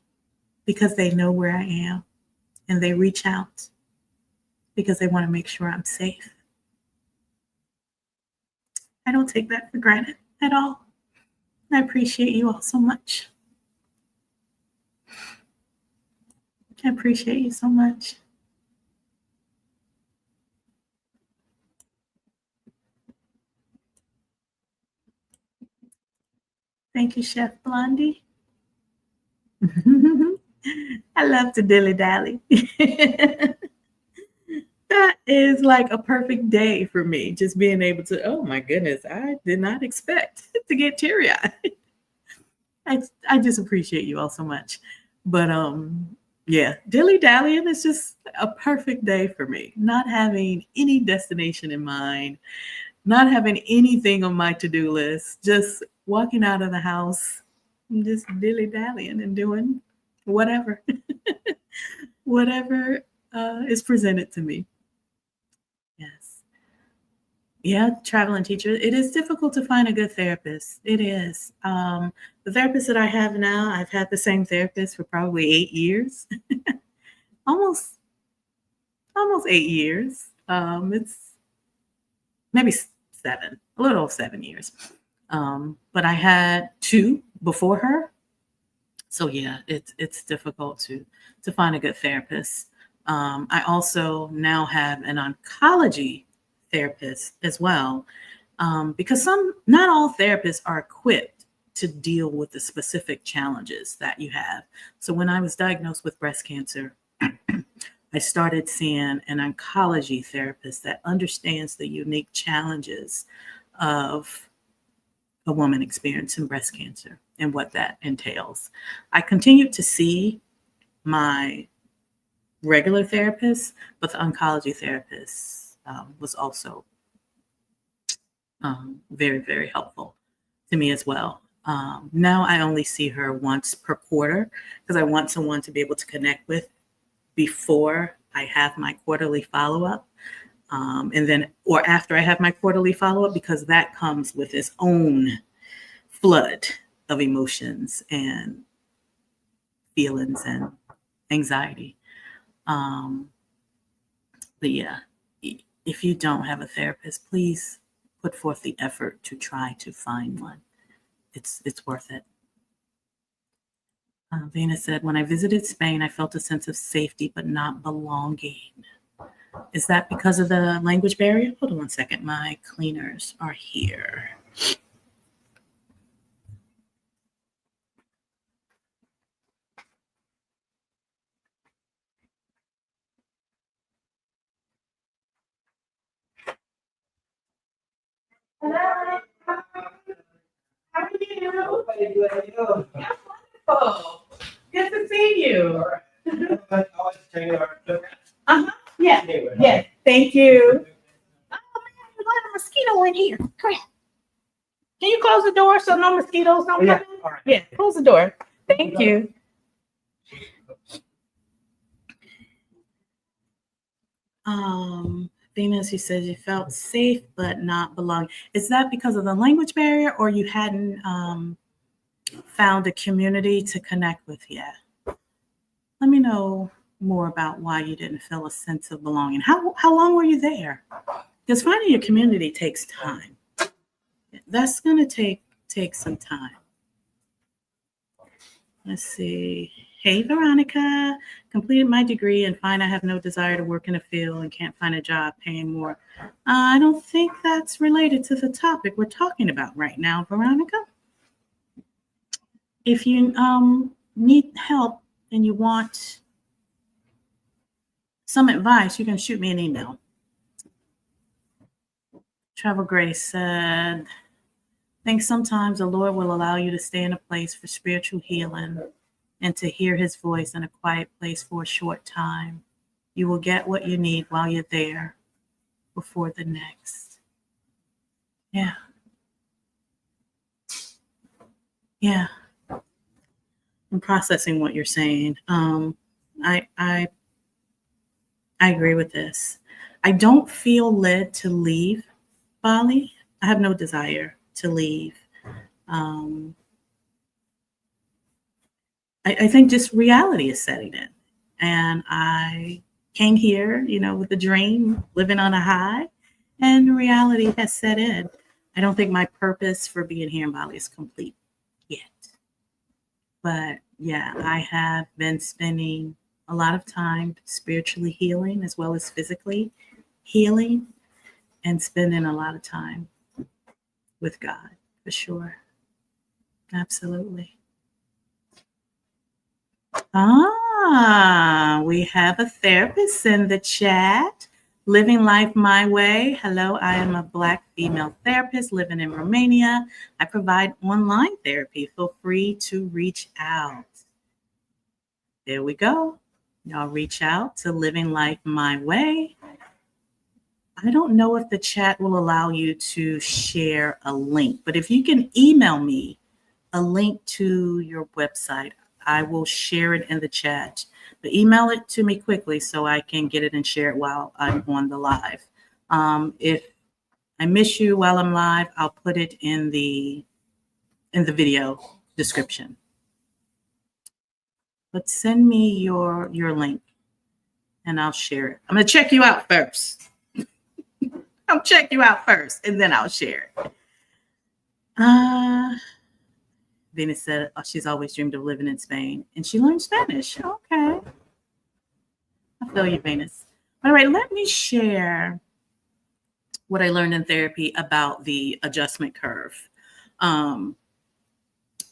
because they know where I am, and they reach out because they want to make sure I'm safe. I don't take that for granted at all. I appreciate you all so much. I appreciate you so much. Thank you, Chef Blondie. I love to dilly-dally. That is like a perfect day for me, just being able to, oh my goodness, I did not expect to get teary-eyed. I just appreciate you all so much. But yeah, dilly-dallying is just a perfect day for me. Not having any destination in mind, not having anything on my to-do list, just walking out of the house and just dilly-dallying and doing whatever, whatever is presented to me. Yes. Yeah, traveling teacher. It is difficult to find a good therapist. It is. The therapist that I have now, I've had the same therapist for probably 8 years. almost 8 years. maybe 7, a little over 7 years. But I had 2 before her. So yeah, it's difficult to find a good therapist. I also now have an oncology therapist as well, because not all therapists are equipped to deal with the specific challenges that you have. So when I was diagnosed with breast cancer, I started seeing an oncology therapist that understands the unique challenges of a woman experiencing breast cancer and what that entails. I continued to see my regular therapist, but the oncology therapist was also very, very helpful to me as well. Now I only see her once per quarter because I want someone to be able to connect with before I have my quarterly follow-up. And then, or after I have my quarterly follow-up, because that comes with its own flood of emotions and feelings and anxiety. But yeah, if you don't have a therapist, please put forth the effort to try to find one. It's worth it. Venus said, when I visited Spain, I felt a sense of safety but not belonging. Is that because of the language barrier? Hold on one second. My cleaners are here. Hello. How are you? Wonderful. Good to see you. Yeah. Yes. Thank you. Oh man, there's a mosquito in here. Come here. Can you close the door so no mosquitoes don't come in? Right. Yeah, close the door. Thank you. Venus, you said you felt safe but not belong. Is that because of the language barrier, or you hadn't found a community to connect with yet? Let me know more about why you didn't feel a sense of belonging. How long were you there? Because finding your community takes time. That's going to take some time. Let's see. Hey, Veronica. Completed my degree and find I have no desire to work in a field and can't find a job paying more. I don't think that's related to the topic we're talking about right now, Veronica. If you need help and you want some advice, you can shoot me an email. Travel Grace said, I think sometimes the Lord will allow you to stay in a place for spiritual healing and to hear his voice in a quiet place for a short time. You will get what you need while you're there before the next. Yeah. Yeah. I'm processing what you're saying. I agree with this. I don't feel led to leave Bali. I have no desire to leave. I think just reality is setting in. And I came here, with a dream, living on a high, and reality has set in. I don't think my purpose for being here in Bali is complete yet. But yeah, I have been spending a lot of time spiritually healing as well as physically healing, and spending a lot of time with God, for sure. Absolutely. We have a therapist in the chat. Living Life My Way. Hello, I am a Black female therapist living in Romania. I provide online therapy. Feel free to reach out. There we go. Y'all reach out to Living Life My Way. I don't know if the chat will allow you to share a link, but if you can email me a link to your website, I will share it in the chat. But email it to me quickly so I can get it and share it while I'm on the live. If I miss you while I'm live, I'll put it in the video description. But send me your link and I'll share it. I'm gonna check you out first. come check you out first, and then I'll share it. Venus said she's always dreamed of living in Spain, and she learned Spanish. Okay. I feel you, Venus. All right, let me share what I learned in therapy about the adjustment curve.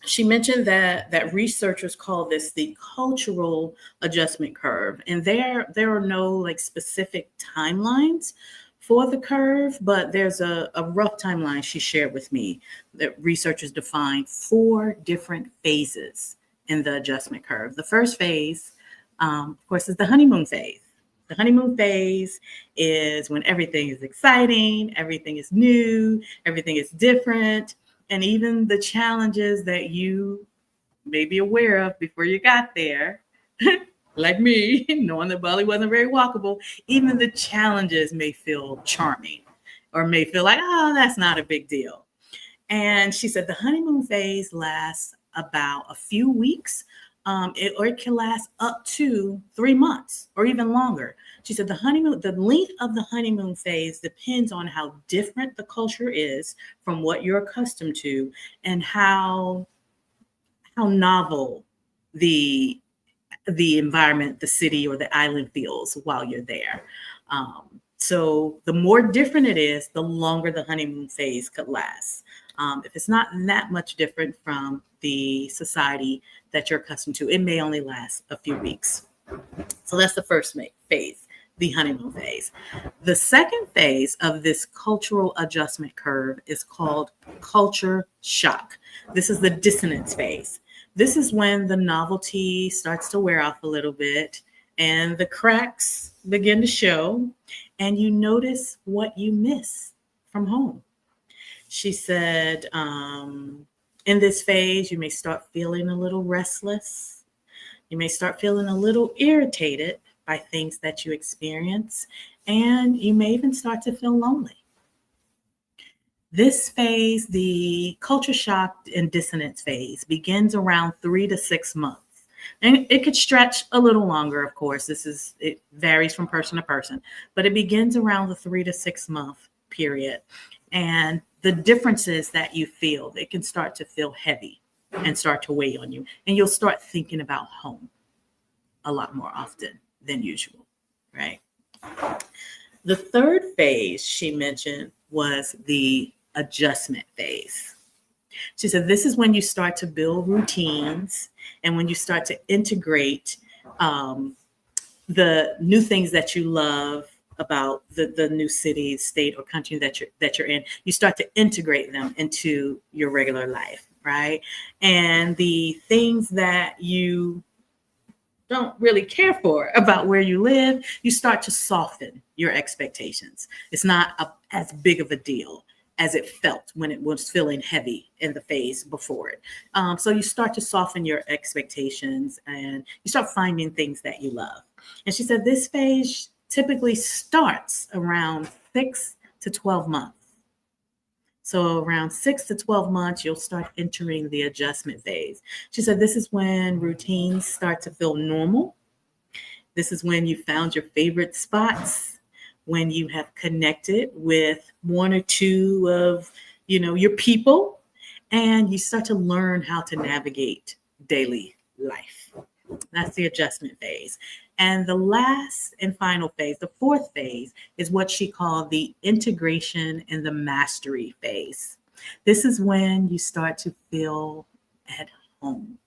She mentioned that researchers call this the cultural adjustment curve, and there are no like specific timelines for the curve, but there's a rough timeline she shared with me that researchers define 4 different phases in the adjustment curve. The first phase, of course, is the honeymoon phase. The honeymoon phase is when everything is exciting, everything is new, everything is different. And even the challenges that you may be aware of before you got there, like me, knowing that Bali wasn't very walkable, even the challenges may feel charming or may feel like, oh, that's not a big deal. And she said the honeymoon phase lasts about a few weeks, or it can last up to 3 months or even longer. She said the length of the honeymoon phase depends on how different the culture is from what you're accustomed to and how novel the environment, the city, or the island feels while you're there. So the more different it is, the longer the honeymoon phase could last. If it's not that much different from the society that you're accustomed to, it may only last a few weeks. So that's the first phase, the honeymoon phase. The second phase of this cultural adjustment curve is called culture shock. This is the dissonance phase. This is when the novelty starts to wear off a little bit and the cracks begin to show, and you notice what you miss from home. She said, in this phase, you may start feeling a little restless. You may start feeling a little irritated by things that you experience, and you may even start to feel lonely. This phase, the culture shock and dissonance phase, begins around 3 to 6 months. And it could stretch a little longer, of course. It varies from person to person, but it begins around the 3 to 6 month period. And the differences that you feel, they can start to feel heavy and start to weigh on you. And you'll start thinking about home a lot more often than usual, right? The third phase she mentioned was the adjustment phase. She said this is when you start to build routines and when you start to integrate the new things that you love about the new city, state, or country that you're in. You start to integrate them into your regular life, right? And the things that you don't really care for about where you live, you start to soften your expectations. It's not as big of a deal as it felt when it was feeling heavy in the phase before it. So you start to soften your expectations and you start finding things that you love. And she said this phase typically starts around 6 to 12 months. So around 6 to 12 months, you'll start entering the adjustment phase. She said this is when routines start to feel normal. This is when you found your favorite spots, when you have connected with 1 or 2 of, your people, and you start to learn how to navigate daily life. That's the adjustment phase. And the last and final phase, the fourth phase, is what she called the integration and the mastery phase. This is when you start to feel at home.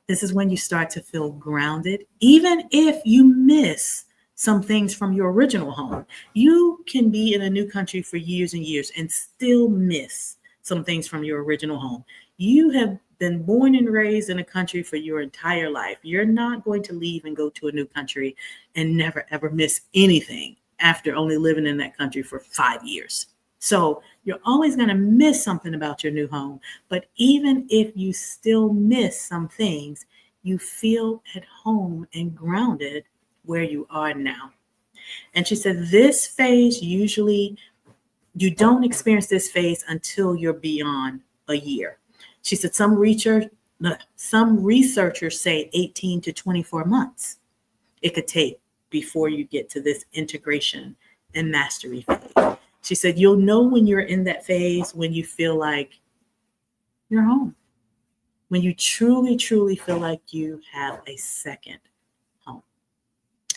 This is when you start to feel grounded, even if you miss some things from your original home. You can be in a new country for years and years and still miss some things from your original home. You have been born and raised in a country for your entire life. You're not going to leave and go to a new country and never, ever miss anything after only living in that country for 5 years. So you're always going to miss something about your new home. But even if you still miss some things, you feel at home and grounded where you are now. And she said this phase, usually you don't experience this phase until you're beyond a year. She said some researchers say 18 to 24 months it could take before you get to this integration and mastery phase. She said, you'll know when you're in that phase when you feel like you're home, when you truly, truly feel like you have a second home.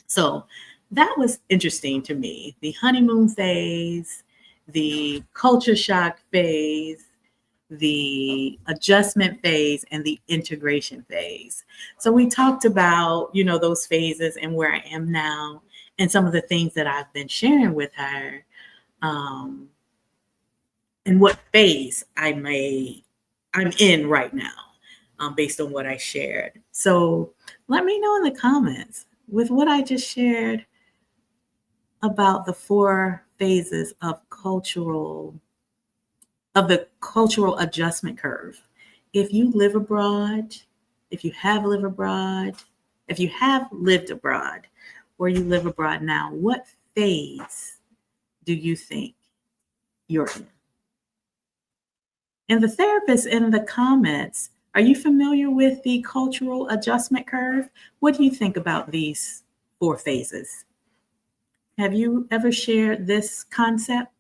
So that was interesting to me. The honeymoon phase, the culture shock phase, the adjustment phase, and the integration phase. So we talked about, those phases and where I am now and some of the things that I've been sharing with her, and what phase I'm in right now, based on what I shared. So let me know in the comments with what I just shared about the 4 phases of the cultural adjustment curve. If you live abroad, if you have lived abroad, or you live abroad now, what phase do you think you're in? And the therapist in the comments, are you familiar with the cultural adjustment curve? What do you think about these 4 phases? Have you ever shared this concept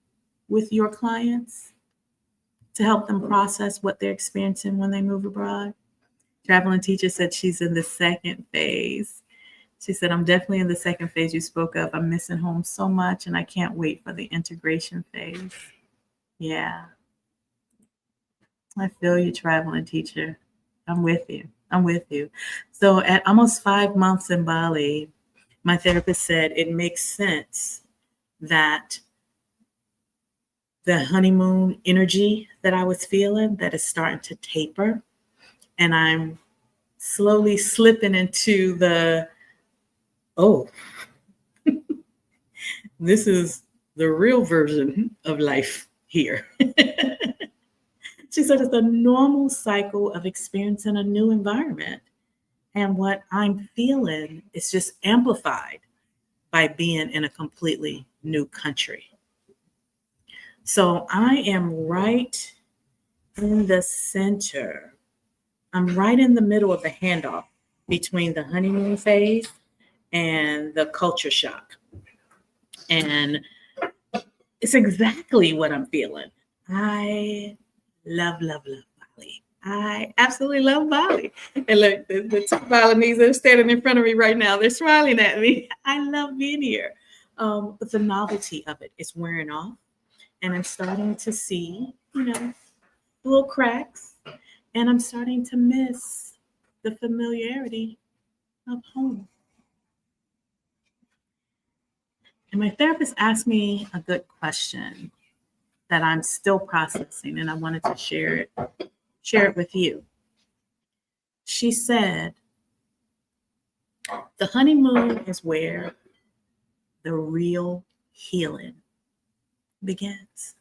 with your clients to help them process what they're experiencing when they move abroad? Traveling teacher said she's in the 2nd phase. She said, I'm definitely in the 2nd phase you spoke of. I'm missing home so much, and I can't wait for the integration phase. Yeah. I feel you, traveling teacher. I'm with you. So at almost 5 months in Bali, my therapist said it makes sense that the honeymoon energy that I was feeling, that is starting to taper. And I'm slowly slipping into the, this is the real version of life here. She said it's a normal cycle of experiencing a new environment. And what I'm feeling is just amplified by being in a completely new country. So I am right in the center. I'm right in the middle of the handoff between the honeymoon phase and the culture shock. And it's exactly what I'm feeling. I love Bali. I absolutely love Bali. And look, the 2 Balinese are standing in front of me right now. They're smiling at me. I love being here. But the novelty of it is wearing off. And I'm starting to see, little cracks. And I'm starting to miss the familiarity of home. And my therapist asked me a good question that I'm still processing, and I wanted to share it with you. She said, the honeymoon is where the real healing begins.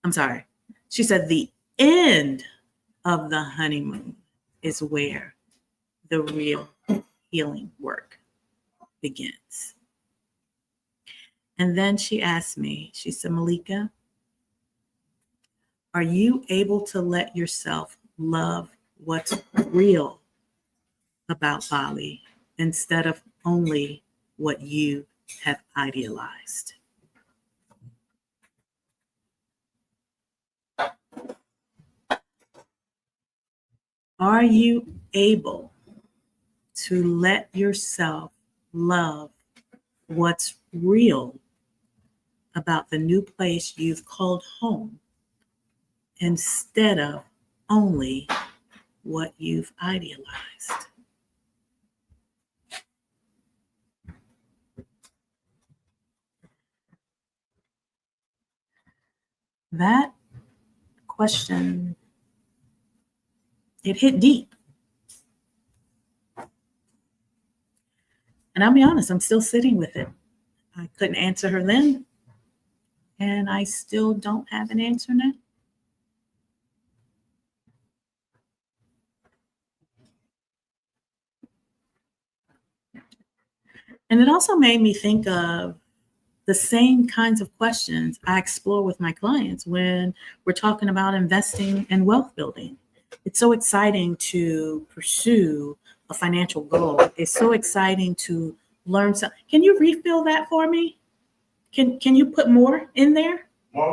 I'm sorry. She said the end of the honeymoon is where the real healing work begins. And then she asked me, she said, Malika, are you able to let yourself love what's real about Bali instead of only what you have idealized? Are you able to let yourself love what's real about the new place you've called home instead of only what you've idealized? That question, it hit deep. And I'll be honest, I'm still sitting with it. I couldn't answer her then, and I still don't have an answer now. And it also made me think of the same kinds of questions I explore with my clients when we're talking about investing and wealth building. It's so exciting to pursue a financial goal. It's so exciting to learn something. Can you refill that for me? Can you put more in there?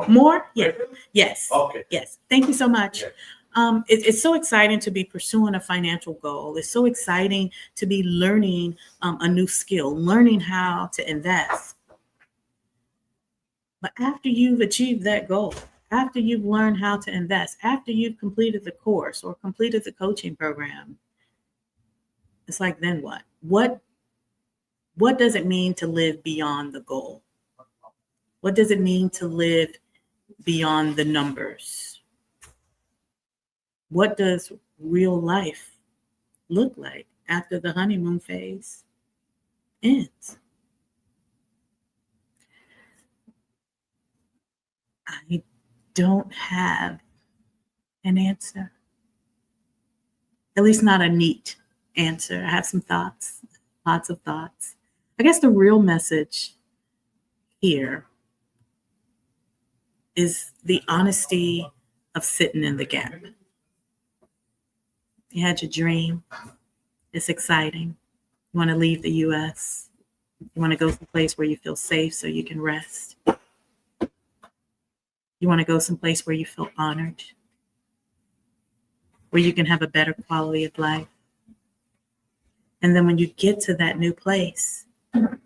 More? Yeah. Yes. Okay. Yes. Thank you so much. Yeah. It's so exciting to be pursuing a financial goal. It's so exciting to be learning a new skill, learning how to invest. But after you've achieved that goal, after you've learned how to invest, after you've completed the course or completed the coaching program, it's like, then what? What does it mean to live beyond the goal? What does it mean to live beyond the numbers? What does real life look like after the honeymoon phase ends? I don't have an answer, at least not a neat answer. I have some thoughts, lots of thoughts. I guess the real message here is the honesty of sitting in the gap. You had your dream. It's exciting. You want to leave the US. You want to go someplace where you feel safe so you can rest. You want to go someplace where you feel honored, where you can have a better quality of life. And then when you get to that new place and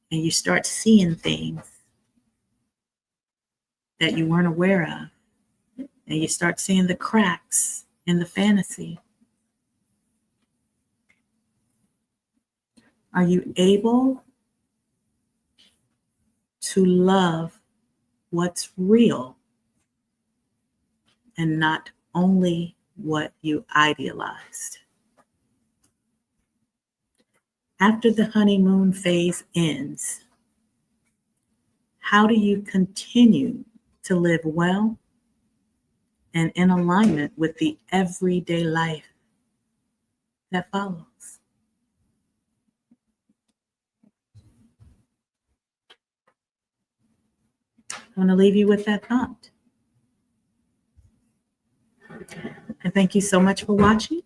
you start seeing things that you weren't aware of, and you start seeing the cracks in the fantasy, are you able to love what's real and not only what you idealized? After the honeymoon phase ends, how do you continue to live well and in alignment with the everyday life that follows? I want to leave you with that thought. And thank you so much for watching.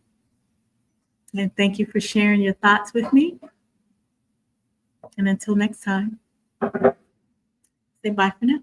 And thank you for sharing your thoughts with me. And until next time, say bye for now.